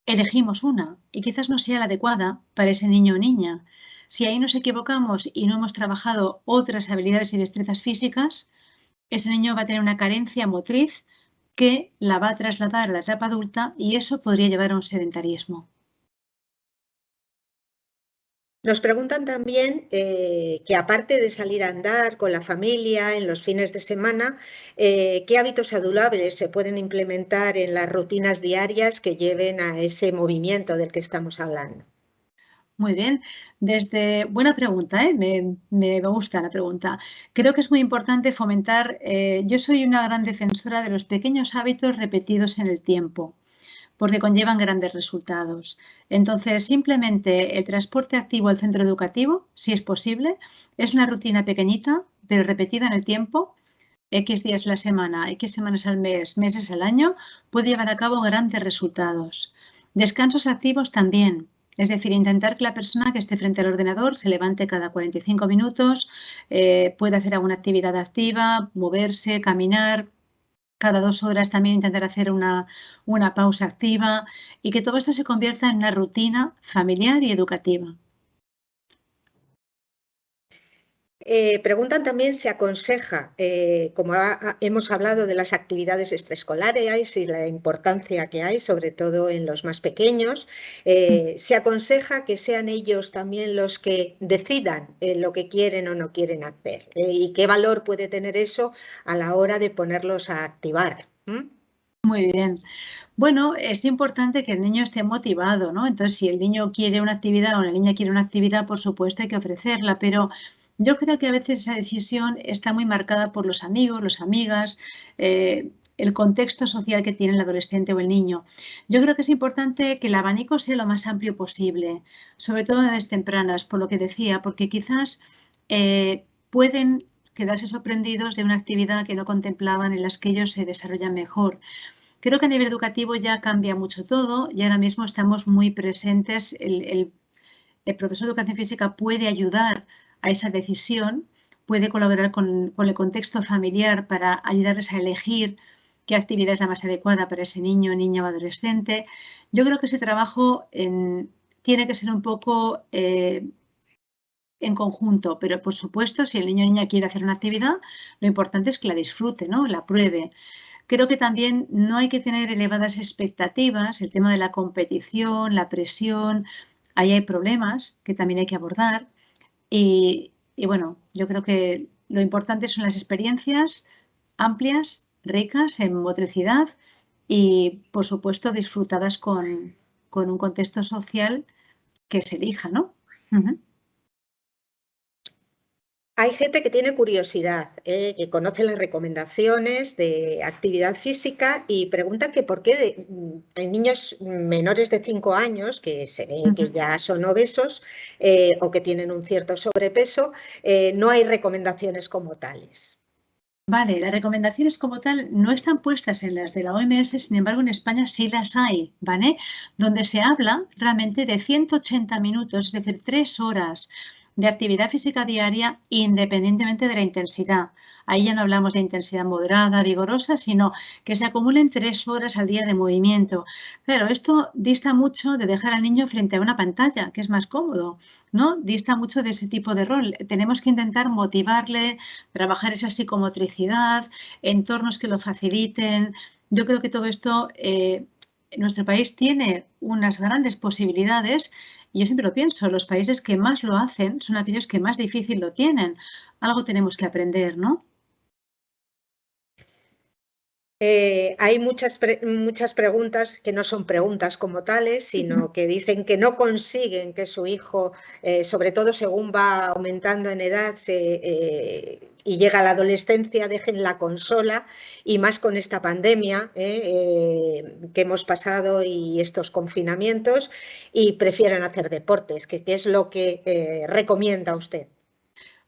elegimos una y quizás no sea la adecuada para ese niño o niña. Si ahí nos equivocamos y no hemos trabajado otras habilidades y destrezas físicas, ese niño va a tener una carencia motriz que la va a trasladar a la etapa adulta y eso podría llevar a un sedentarismo. Nos preguntan también que aparte de salir a andar con la familia en los fines de semana, ¿qué hábitos saludables se pueden implementar en las rutinas diarias que lleven a ese movimiento del que estamos hablando? Muy bien, buena pregunta, ¿eh? Me gusta la pregunta. Creo que es muy importante fomentar, yo soy una gran defensora de los pequeños hábitos repetidos en el tiempo, porque conllevan grandes resultados. Entonces, simplemente el transporte activo al centro educativo, si es posible, es una rutina pequeñita, pero repetida en el tiempo, X días a la semana, X semanas al mes, meses al año, puede llevar a cabo grandes resultados. Descansos activos también. Es decir, intentar que la persona que esté frente al ordenador se levante cada 45 minutos, pueda hacer alguna actividad activa, moverse, caminar. Cada 2 horas también intentar hacer una pausa activa y que todo esto se convierta en una rutina familiar y educativa. Preguntan también si aconseja, como hemos hablado de las actividades extraescolares y la importancia que hay, sobre todo en los más pequeños, se aconseja que sean ellos también los que decidan lo que quieren o no quieren hacer y qué valor puede tener eso a la hora de ponerlos a activar. Muy bien. Bueno, es importante que el niño esté motivado, ¿no? Entonces, si el niño quiere una actividad o la niña quiere una actividad, por supuesto hay que ofrecerla, pero yo creo que a veces esa decisión está muy marcada por los amigos, las amigas, el contexto social que tiene el adolescente o el niño. Yo creo que es importante que el abanico sea lo más amplio posible, sobre todo en edades tempranas, por lo que decía, porque quizás pueden quedarse sorprendidos de una actividad que no contemplaban en las que ellos se desarrollan mejor. Creo que a nivel educativo ya cambia mucho todo y ahora mismo estamos muy presentes. El profesor de educación física puede ayudar a esa decisión, puede colaborar con el contexto familiar para ayudarles a elegir qué actividad es la más adecuada para ese niño, niña o adolescente. Yo creo que ese trabajo tiene que ser un poco en conjunto, pero por supuesto, si el niño o niña quiere hacer una actividad, lo importante es que la disfrute, ¿no? La pruebe. Creo que también no hay que tener elevadas expectativas, el tema de la competición, la presión, ahí hay problemas que también hay que abordar y bueno, yo creo que lo importante son las experiencias amplias, ricas en motricidad y, por supuesto, disfrutadas con un contexto social que se elija, ¿no? Hay gente que tiene curiosidad, que conoce las recomendaciones de actividad física y pregunta que por qué en niños menores de 5 años, que se ve que ya son obesos o que tienen un cierto sobrepeso, no hay recomendaciones como tales. Vale, las recomendaciones como tal no están puestas en las de la OMS, sin embargo en España sí las hay, ¿vale? Donde se habla realmente de 180 minutos, es decir, 3 horas de actividad física diaria independientemente de la intensidad. Ahí ya no hablamos de intensidad moderada, vigorosa, sino que se acumulen 3 horas al día de movimiento. Claro, esto dista mucho de dejar al niño frente a una pantalla, que es más cómodo, ¿no? Dista mucho de ese tipo de rol. Tenemos que intentar motivarle, trabajar esa psicomotricidad, entornos que lo faciliten. Yo creo que todo esto, nuestro país tiene unas grandes posibilidades y yo siempre lo pienso, los países que más lo hacen son aquellos que más difícil lo tienen. Algo tenemos que aprender, ¿no? Hay muchas preguntas que no son preguntas como tales, sino que dicen que no consiguen que su hijo, sobre todo según va aumentando en edad y llega a la adolescencia, dejen la consola y más con esta pandemia que hemos pasado y estos confinamientos y prefieran hacer deportes. ¿Qué es lo que recomienda usted?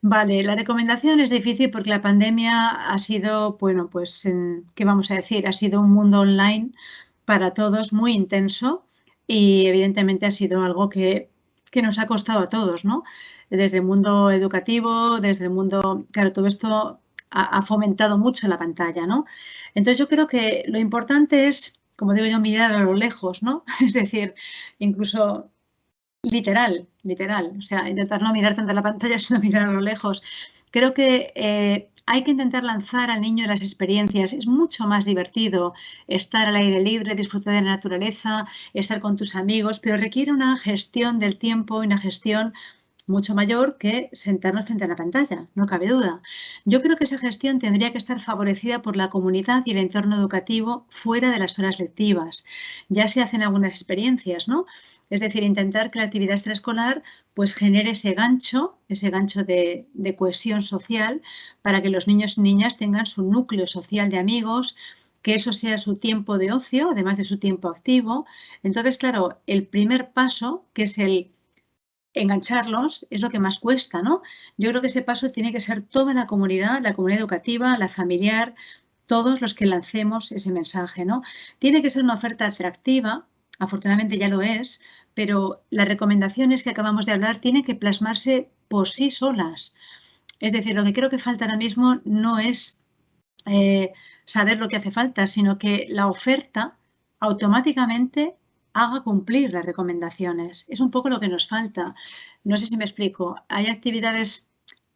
Vale, la recomendación es difícil porque la pandemia ha sido, bueno, pues, ¿qué vamos a decir? Ha sido un mundo online para todos muy intenso y evidentemente ha sido algo que nos ha costado a todos, ¿no? Desde el mundo educativo, desde el mundo, claro, todo esto ha fomentado mucho la pantalla, ¿no? Entonces yo creo que lo importante es como digo yo, mirar a lo lejos, ¿no? Es decir, incluso literal, o sea, intentar no mirar tanto a la pantalla, sino mirar a lo lejos. Creo que hay que intentar lanzar al niño las experiencias. Es mucho más divertido estar al aire libre, disfrutar de la naturaleza, estar con tus amigos, pero requiere una gestión del tiempo y una gestión mucho mayor que sentarnos frente a la pantalla, no cabe duda. Yo creo que esa gestión tendría que estar favorecida por la comunidad y el entorno educativo fuera de las horas lectivas. Ya se hacen algunas experiencias, ¿no? Es decir, intentar que la actividad extraescolar pues genere ese gancho de cohesión social para que los niños y niñas tengan su núcleo social de amigos, que eso sea su tiempo de ocio, además de su tiempo activo. Entonces, claro, el primer paso, que es el engancharlos, es lo que más cuesta, ¿no? Yo creo que ese paso tiene que ser toda la comunidad educativa, la familiar, todos los que lancemos ese mensaje, ¿no? Tiene que ser una oferta atractiva, afortunadamente ya lo es, pero las recomendaciones que acabamos de hablar tienen que plasmarse por sí solas. Es decir, lo que creo que falta ahora mismo no es saber lo que hace falta, sino que la oferta automáticamente haga cumplir las recomendaciones. Es un poco lo que nos falta. No sé si me explico. Hay actividades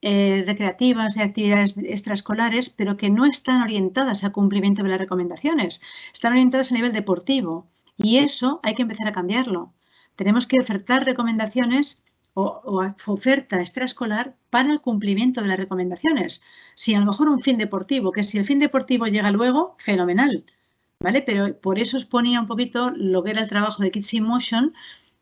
recreativas, hay actividades extraescolares, pero que no están orientadas al cumplimiento de las recomendaciones. Están orientadas a nivel deportivo y eso hay que empezar a cambiarlo. Tenemos que ofertar recomendaciones o oferta extraescolar para el cumplimiento de las recomendaciones. Si a lo mejor un fin deportivo, que si el fin deportivo llega luego, fenomenal, ¿vale? Pero por eso os ponía un poquito lo que era el trabajo de Kids in Motion,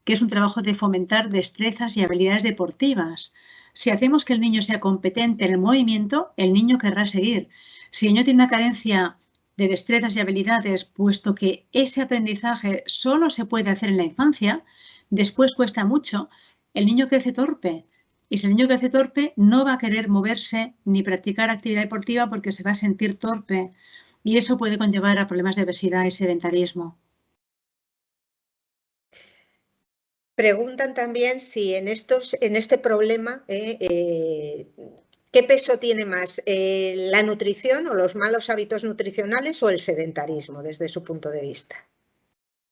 que es un trabajo de fomentar destrezas y habilidades deportivas. Si hacemos que el niño sea competente en el movimiento, el niño querrá seguir. Si el niño tiene una carencia de destrezas y habilidades, puesto que ese aprendizaje solo se puede hacer en la infancia, después cuesta mucho, el niño crece torpe. Y si el niño crece torpe, no va a querer moverse ni practicar actividad deportiva porque se va a sentir torpe. Y eso puede conllevar a problemas de obesidad y sedentarismo. Preguntan también si en este problema, ¿qué peso tiene más, la nutrición o los malos hábitos nutricionales o el sedentarismo desde su punto de vista?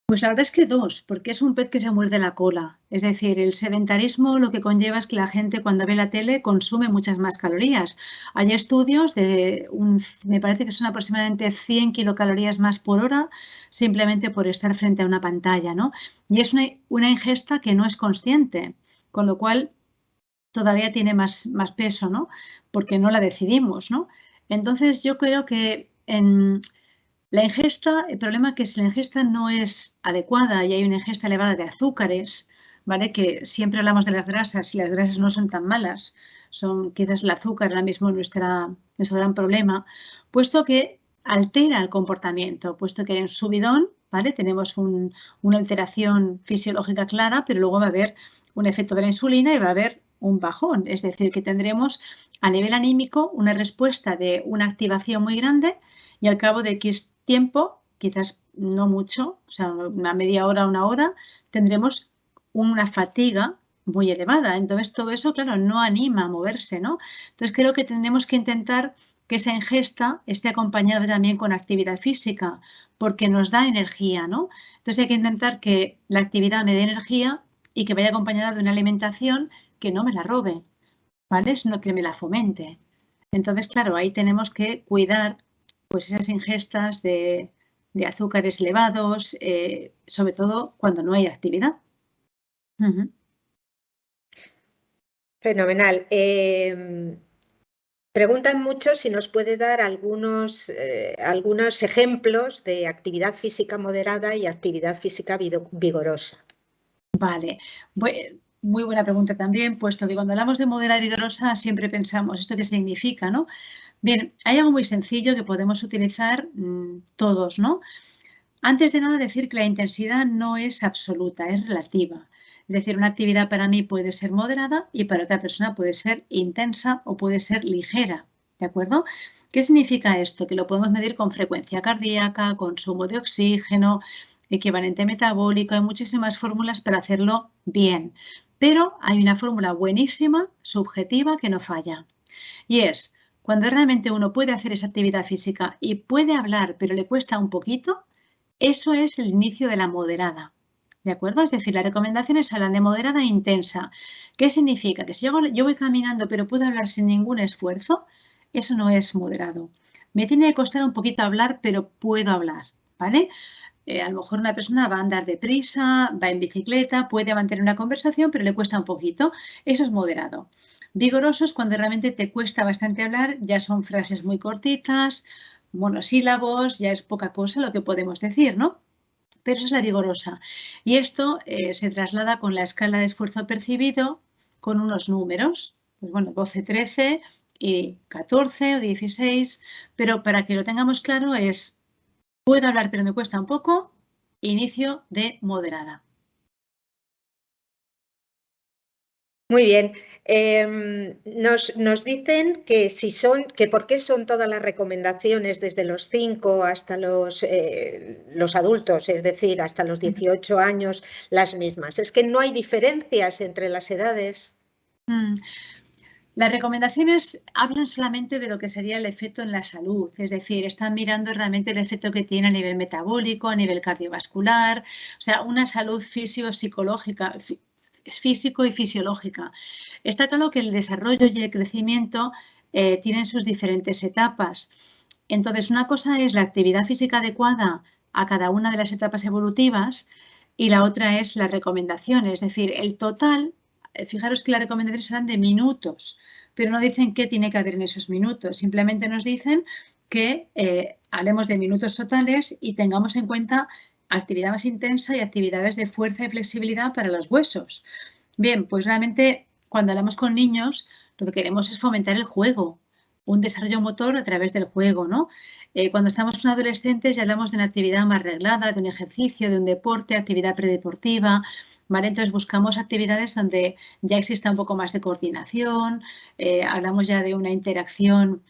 Pues la verdad es que dos, porque es un pez que se muerde la cola. Es decir, el sedentarismo lo que conlleva es que la gente cuando ve la tele consume muchas más calorías. Hay estudios me parece que son aproximadamente 100 kilocalorías más por hora simplemente por estar frente a una pantalla, ¿no? Y es una ingesta que no es consciente, con lo cual todavía tiene más peso, ¿no? Porque no la decidimos, ¿no? Entonces yo creo que la ingesta, el problema es que si la ingesta no es adecuada y hay una ingesta elevada de azúcares, ¿vale? Que siempre hablamos de las grasas y las grasas no son tan malas, son quizás el azúcar ahora mismo nuestro gran problema, puesto que altera el comportamiento, puesto que hay un subidón, ¿vale? Tenemos una alteración fisiológica clara, pero luego va a haber un efecto de la insulina y va a haber un bajón, es decir, que tendremos a nivel anímico una respuesta de una activación muy grande y al cabo de X tiempo, quizás no mucho, o sea, una media hora, una hora, tendremos una fatiga muy elevada. Entonces, todo eso, claro, no anima a moverse, ¿no? Entonces, creo que tendremos que intentar que esa ingesta esté acompañada también con actividad física, porque nos da energía, ¿no? Entonces, hay que intentar que la actividad me dé energía y que vaya acompañada de una alimentación que no me la robe, ¿vale? Sino que me la fomente. Entonces, claro, ahí tenemos que cuidar pues esas ingestas de azúcares elevados, sobre todo cuando no hay actividad. Fenomenal. Preguntan mucho si nos puede dar algunos ejemplos de actividad física moderada y actividad física vigorosa. Vale, muy buena pregunta también, puesto que cuando hablamos de moderada y vigorosa siempre pensamos, ¿esto qué significa, no? Bien, hay algo muy sencillo que podemos utilizar todos, ¿no? Antes de nada decir que la intensidad no es absoluta, es relativa. Es decir, una actividad para mí puede ser moderada y para otra persona puede ser intensa o puede ser ligera, ¿de acuerdo? ¿Qué significa esto? Que lo podemos medir con frecuencia cardíaca, consumo de oxígeno, equivalente metabólico, hay muchísimas fórmulas para hacerlo bien. Pero hay una fórmula buenísima, subjetiva, que no falla. Y es, cuando realmente uno puede hacer esa actividad física y puede hablar, pero le cuesta un poquito, Eso es el inicio de la moderada, ¿de acuerdo? Es decir, las recomendaciones hablan de moderada e intensa. ¿Qué significa? Que si yo voy caminando pero puedo hablar sin ningún esfuerzo, eso no es moderado. Me tiene que costar un poquito hablar, pero puedo hablar, ¿vale? A lo mejor una persona va a andar deprisa, va en bicicleta, puede mantener una conversación, pero le cuesta un poquito. Eso es moderado. Vigoroso es cuando realmente te cuesta bastante hablar, ya son frases muy cortitas, monosílabos, ya es poca cosa lo que podemos decir, ¿no? Pero eso es la vigorosa. Y esto se traslada con la escala de esfuerzo percibido con unos números, pues bueno, 12, 13 y 14 o 16, pero para que lo tengamos claro es, puedo hablar pero me cuesta un poco, inicio de moderada. Muy bien. Nos dicen que por qué son todas las recomendaciones desde los 5 hasta los adultos, es decir, hasta los 18 años, las mismas. Es que no hay diferencias entre las edades. Las recomendaciones hablan solamente de lo que sería el efecto en la salud, es decir, están mirando realmente el efecto que tiene a nivel metabólico, a nivel cardiovascular, o sea, una salud físico-psicológica, físico y fisiológica. Está claro que el desarrollo y el crecimiento tienen sus diferentes etapas. Entonces, una cosa es la actividad física adecuada a cada una de las etapas evolutivas y la otra es las recomendaciones, es decir, el total. Fijaros que las recomendaciones eran de minutos, pero no dicen qué tiene que haber en esos minutos. Simplemente nos dicen que hablemos de minutos totales y tengamos en cuenta actividad más intensa y actividades de fuerza y flexibilidad para los huesos. Bien, pues realmente cuando hablamos con niños lo que queremos es fomentar el juego, un desarrollo motor a través del juego, ¿no? Cuando estamos con adolescentes ya hablamos de una actividad más reglada, de un ejercicio, de un deporte, actividad predeportiva, ¿vale? Entonces buscamos actividades donde ya exista un poco más de coordinación, hablamos ya de una interacción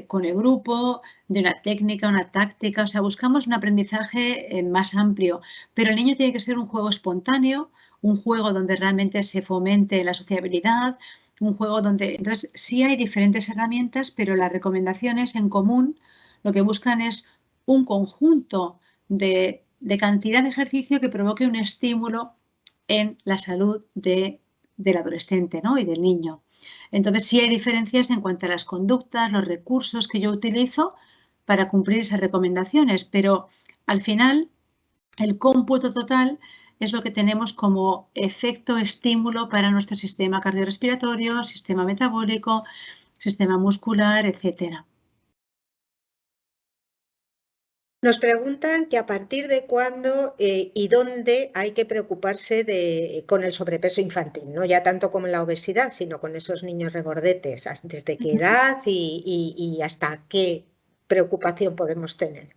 con el grupo, de una técnica, una táctica, o sea, buscamos un aprendizaje más amplio, pero el niño tiene que ser un juego espontáneo, un juego donde realmente se fomente la sociabilidad, un juego donde, entonces sí hay diferentes herramientas, pero las recomendaciones en común lo que buscan es un conjunto de cantidad de ejercicio que provoque un estímulo en la salud del adolescente, ¿no? Y del niño. Entonces sí hay diferencias en cuanto a las conductas, los recursos que yo utilizo para cumplir esas recomendaciones, pero al final el cómputo total es lo que tenemos como efecto estímulo para nuestro sistema cardiorrespiratorio, sistema metabólico, sistema muscular, etcétera. Nos preguntan que a partir de cuándo y dónde hay que preocuparse con el sobrepeso infantil, no ya tanto como la obesidad, sino con esos niños regordetes, desde qué edad y hasta qué preocupación podemos tener.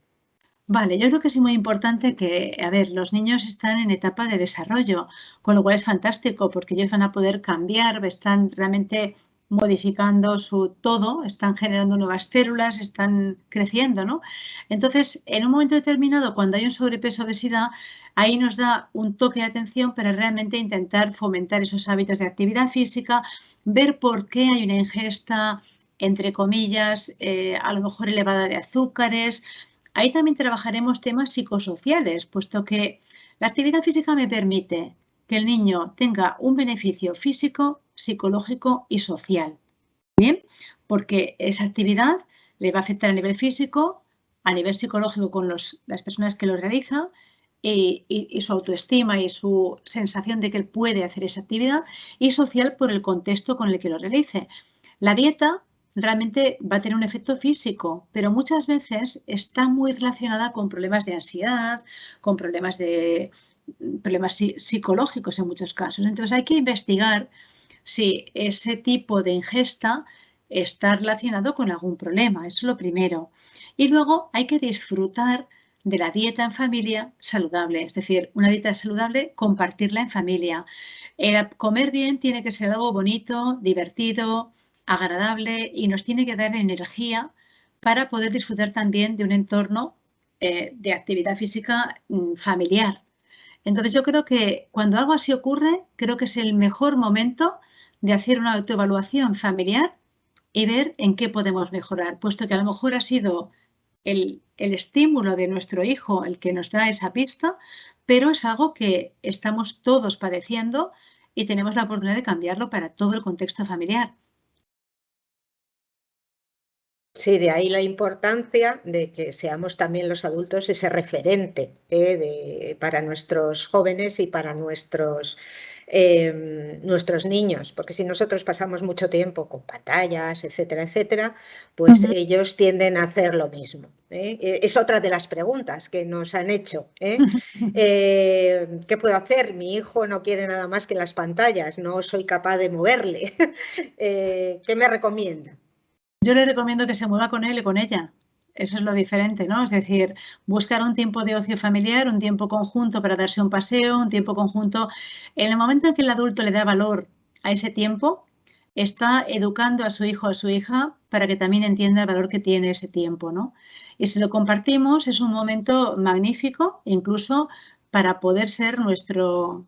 Vale, yo creo que es muy importante que, a ver, los niños están en etapa de desarrollo, con lo cual es fantástico porque ellos van a poder cambiar, están realmente modificando su todo, están generando nuevas células, están creciendo, ¿no? Entonces, en un momento determinado, cuando hay un sobrepeso, obesidad, ahí nos da un toque de atención para realmente intentar fomentar esos hábitos de actividad física, ver por qué hay una ingesta, entre comillas, a lo mejor elevada de azúcares. Ahí también trabajaremos temas psicosociales, puesto que la actividad física me permite que el niño tenga un beneficio físico, psicológico y social. Bien, porque esa actividad le va a afectar a nivel físico, a nivel psicológico con las personas que lo realizan y su autoestima y su sensación de que él puede hacer esa actividad, y social por el contexto con el que lo realice. La dieta realmente va a tener un efecto físico, pero muchas veces está muy relacionada con problemas de ansiedad, con problemas psicológicos en muchos casos. Entonces hay que investigar si ese tipo de ingesta está relacionado con algún problema, eso es lo primero. Y luego hay que disfrutar de la dieta en familia saludable, es decir, una dieta saludable, compartirla en familia. El comer bien tiene que ser algo bonito, divertido, agradable y nos tiene que dar energía para poder disfrutar también de un entorno de actividad física familiar. Entonces yo creo que cuando algo así ocurre, creo que es el mejor momento de hacer una autoevaluación familiar y ver en qué podemos mejorar, puesto que a lo mejor ha sido el estímulo de nuestro hijo el que nos da esa pista, pero es algo que estamos todos padeciendo y tenemos la oportunidad de cambiarlo para todo el contexto familiar. Sí, de ahí la importancia de que seamos también los adultos ese referente para nuestros jóvenes y para nuestros niños, porque si nosotros pasamos mucho tiempo con pantallas, etcétera, etcétera, pues ellos tienden a hacer lo mismo. Es otra de las preguntas que nos han hecho. ¿Qué puedo hacer? Mi hijo no quiere nada más que las pantallas, no soy capaz de moverle. ¿Qué me recomienda? Yo le recomiendo que se mueva con él y con ella. Eso es lo diferente, ¿no? Es decir, buscar un tiempo de ocio familiar, un tiempo conjunto para darse un paseo, un tiempo conjunto. En el momento en que el adulto le da valor a ese tiempo, está educando a su hijo o a su hija para que también entienda el valor que tiene ese tiempo, ¿no? Y si lo compartimos, es un momento magnífico, incluso para poder ser nuestro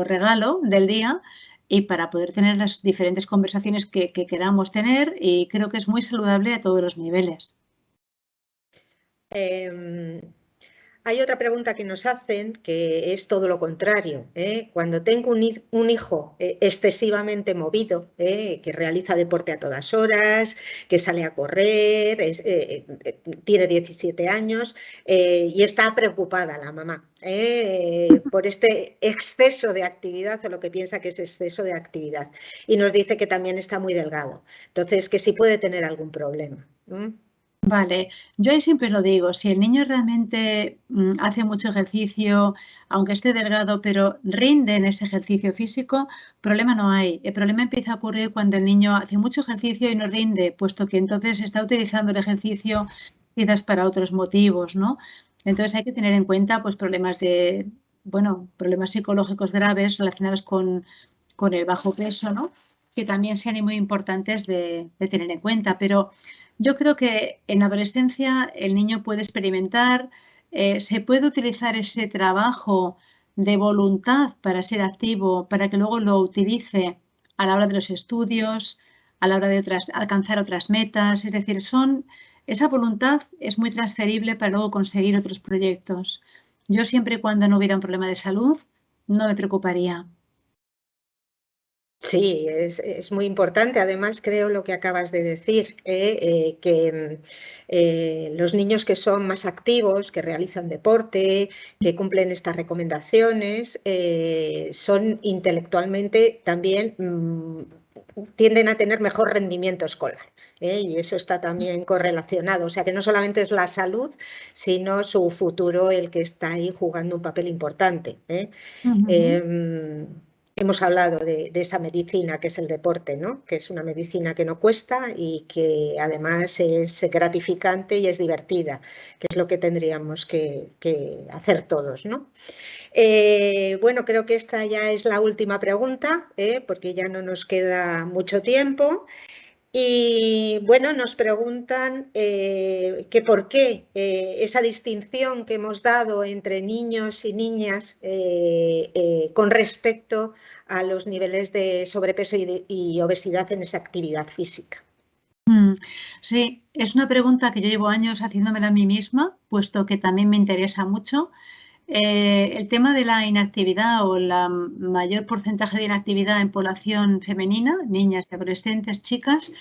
regalo del día y para poder tener las diferentes conversaciones que queramos tener, y creo que es muy saludable a todos los niveles. Hay otra pregunta que nos hacen que es todo lo contrario. Cuando tengo un hijo excesivamente movido, que realiza deporte a todas horas, que sale a correr, tiene 17 años y está preocupada la mamá por este exceso de actividad o lo que piensa que es exceso de actividad. Y nos dice que también está muy delgado. Entonces, que sí puede tener algún problema. Vale, yo ahí siempre lo digo, si el niño realmente hace mucho ejercicio, aunque esté delgado, pero rinde en ese ejercicio físico, problema no hay. El problema empieza a ocurrir cuando el niño hace mucho ejercicio y no rinde, puesto que entonces está utilizando el ejercicio quizás para otros motivos, ¿no? Entonces hay que tener en cuenta pues problemas problemas psicológicos graves relacionados con el bajo peso, ¿no? Que también sean muy importantes de tener en cuenta, pero yo creo que en la adolescencia el niño puede experimentar, se puede utilizar ese trabajo de voluntad para ser activo, para que luego lo utilice a la hora de los estudios, a la hora de alcanzar otras metas. Es decir, esa voluntad es muy transferible para luego conseguir otros proyectos. Yo siempre y cuando no hubiera un problema de salud, no me preocuparía. Sí, es muy importante. Además, creo lo que acabas de decir, que los niños que son más activos, que realizan deporte, que cumplen estas recomendaciones, son intelectualmente también, tienden a tener mejor rendimiento escolar. Y eso está también correlacionado. O sea, que no solamente es la salud, sino su futuro el que está ahí jugando un papel importante. Hemos hablado de esa medicina que es el deporte, ¿no? Que es una medicina que no cuesta y que además es gratificante y es divertida, que es lo que tendríamos que hacer todos, ¿no? Bueno, creo que esta ya es la última pregunta, porque ya no nos queda mucho tiempo. Y bueno, nos preguntan que por qué esa distinción que hemos dado entre niños y niñas con respecto a los niveles de sobrepeso y obesidad en esa actividad física. Sí, es una pregunta que yo llevo años haciéndomela a mí misma, puesto que también me interesa mucho. El tema de la inactividad o el mayor porcentaje de inactividad en población femenina, niñas y adolescentes, chicas,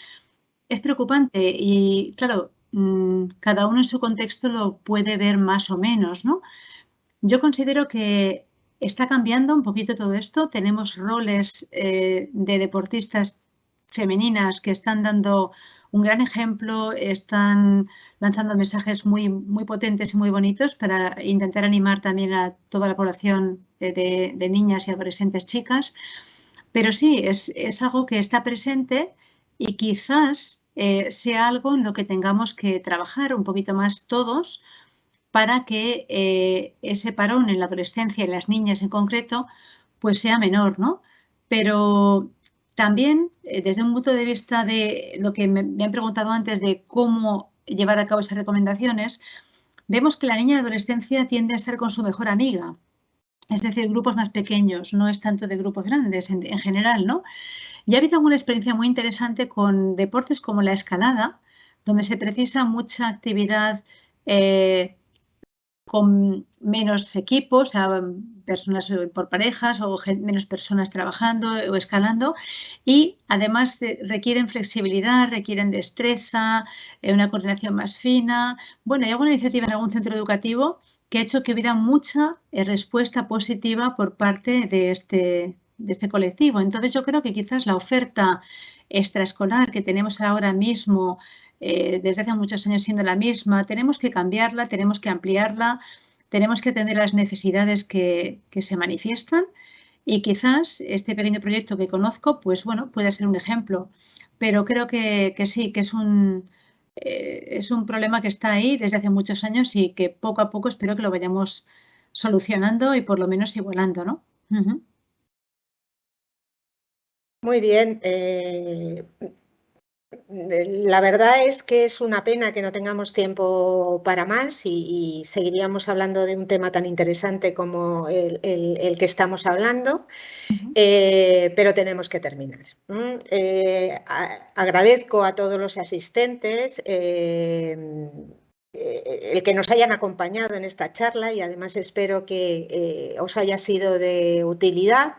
es preocupante y, claro, cada uno en su contexto lo puede ver más o menos, ¿no? Yo considero que está cambiando un poquito todo esto. Tenemos roles de deportistas femeninas que están dando un gran ejemplo, están lanzando mensajes muy, muy potentes y muy bonitos para intentar animar también a toda la población de niñas y adolescentes chicas. Pero sí, es algo que está presente y quizás sea algo en lo que tengamos que trabajar un poquito más todos para que ese parón en la adolescencia y en las niñas en concreto pues sea menor, ¿no? Pero también desde un punto de vista de lo que me han preguntado antes de cómo llevar a cabo esas recomendaciones, vemos que la niña en la adolescencia tiende a estar con su mejor amiga, es decir, grupos más pequeños, no es tanto de grupos grandes en general, ¿no? Y ha habido alguna experiencia muy interesante con deportes como la escalada, donde se precisa mucha actividad con menos equipos, personas por parejas o menos personas trabajando o escalando, y además requieren flexibilidad, requieren destreza, una coordinación más fina. Bueno, hay alguna iniciativa en algún centro educativo que ha hecho que hubiera mucha respuesta positiva por parte de este colectivo. Entonces yo creo que quizás la oferta extraescolar que tenemos ahora mismo, desde hace muchos años siendo la misma, tenemos que cambiarla, tenemos que ampliarla, tenemos que atender las necesidades que se manifiestan, y quizás este pequeño proyecto que conozco, pues bueno, puede ser un ejemplo, pero creo que sí, que es un problema que está ahí desde hace muchos años y que poco a poco espero que lo vayamos solucionando y por lo menos igualando, ¿no? Muy bien. La verdad es que es una pena que no tengamos tiempo para más y seguiríamos hablando de un tema tan interesante como el que estamos hablando, pero tenemos que terminar. Agradezco a todos los asistentes el que nos hayan acompañado en esta charla y además espero que os haya sido de utilidad.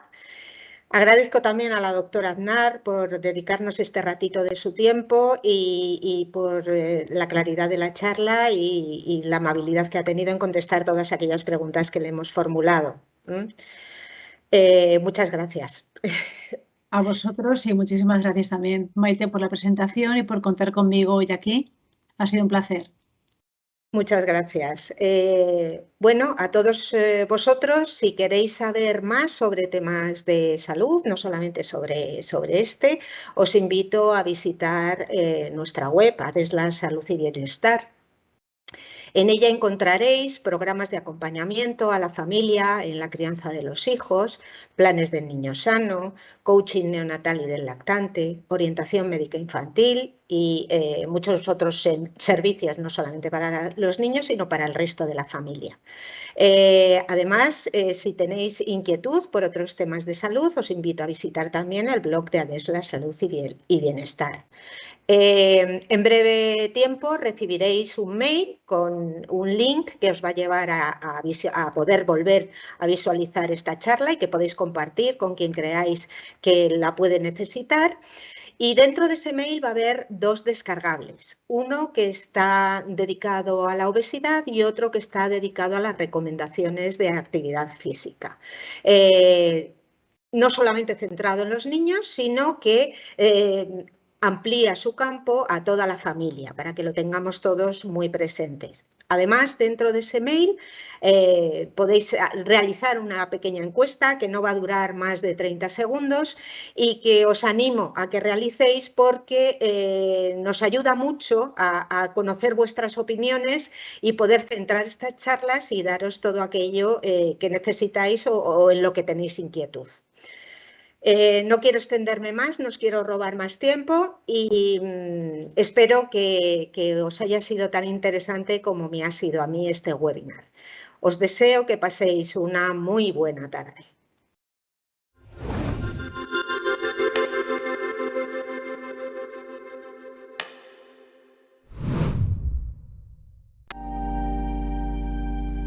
Agradezco también a la doctora Aznar por dedicarnos este ratito de su tiempo y por la claridad de la charla y la amabilidad que ha tenido en contestar todas aquellas preguntas que le hemos formulado. Muchas gracias. A vosotros y muchísimas gracias también, Maite, por la presentación y por contar conmigo hoy aquí. Ha sido un placer. Muchas gracias. Bueno, a todos vosotros, si queréis saber más sobre temas de salud, no solamente sobre este, os invito a visitar nuestra web, Adeslas Salud y Bienestar. En ella encontraréis programas de acompañamiento a la familia en la crianza de los hijos, planes del niño sano, coaching neonatal y del lactante, orientación médica infantil y muchos otros servicios, no solamente para los niños, sino para el resto de la familia. Además, si tenéis inquietud por otros temas de salud, os invito a visitar también el blog de Adeslas Salud y Bienestar. En breve tiempo recibiréis un mail con un link que os va a llevar a poder volver a visualizar esta charla y que podéis compartir con quien creáis que la puede necesitar. Y dentro de ese mail va a haber dos descargables, uno que está dedicado a la obesidad y otro que está dedicado a las recomendaciones de actividad física. No solamente centrado en los niños, sino que amplía su campo a toda la familia para que lo tengamos todos muy presentes. Además, dentro de ese mail podéis realizar una pequeña encuesta que no va a durar más de 30 segundos y que os animo a que realicéis porque nos ayuda mucho a conocer vuestras opiniones y poder centrar estas charlas y daros todo aquello que necesitáis o en lo que tenéis inquietud. No quiero extenderme más, no os quiero robar más tiempo y espero que os haya sido tan interesante como me ha sido a mí este webinar. Os deseo que paséis una muy buena tarde.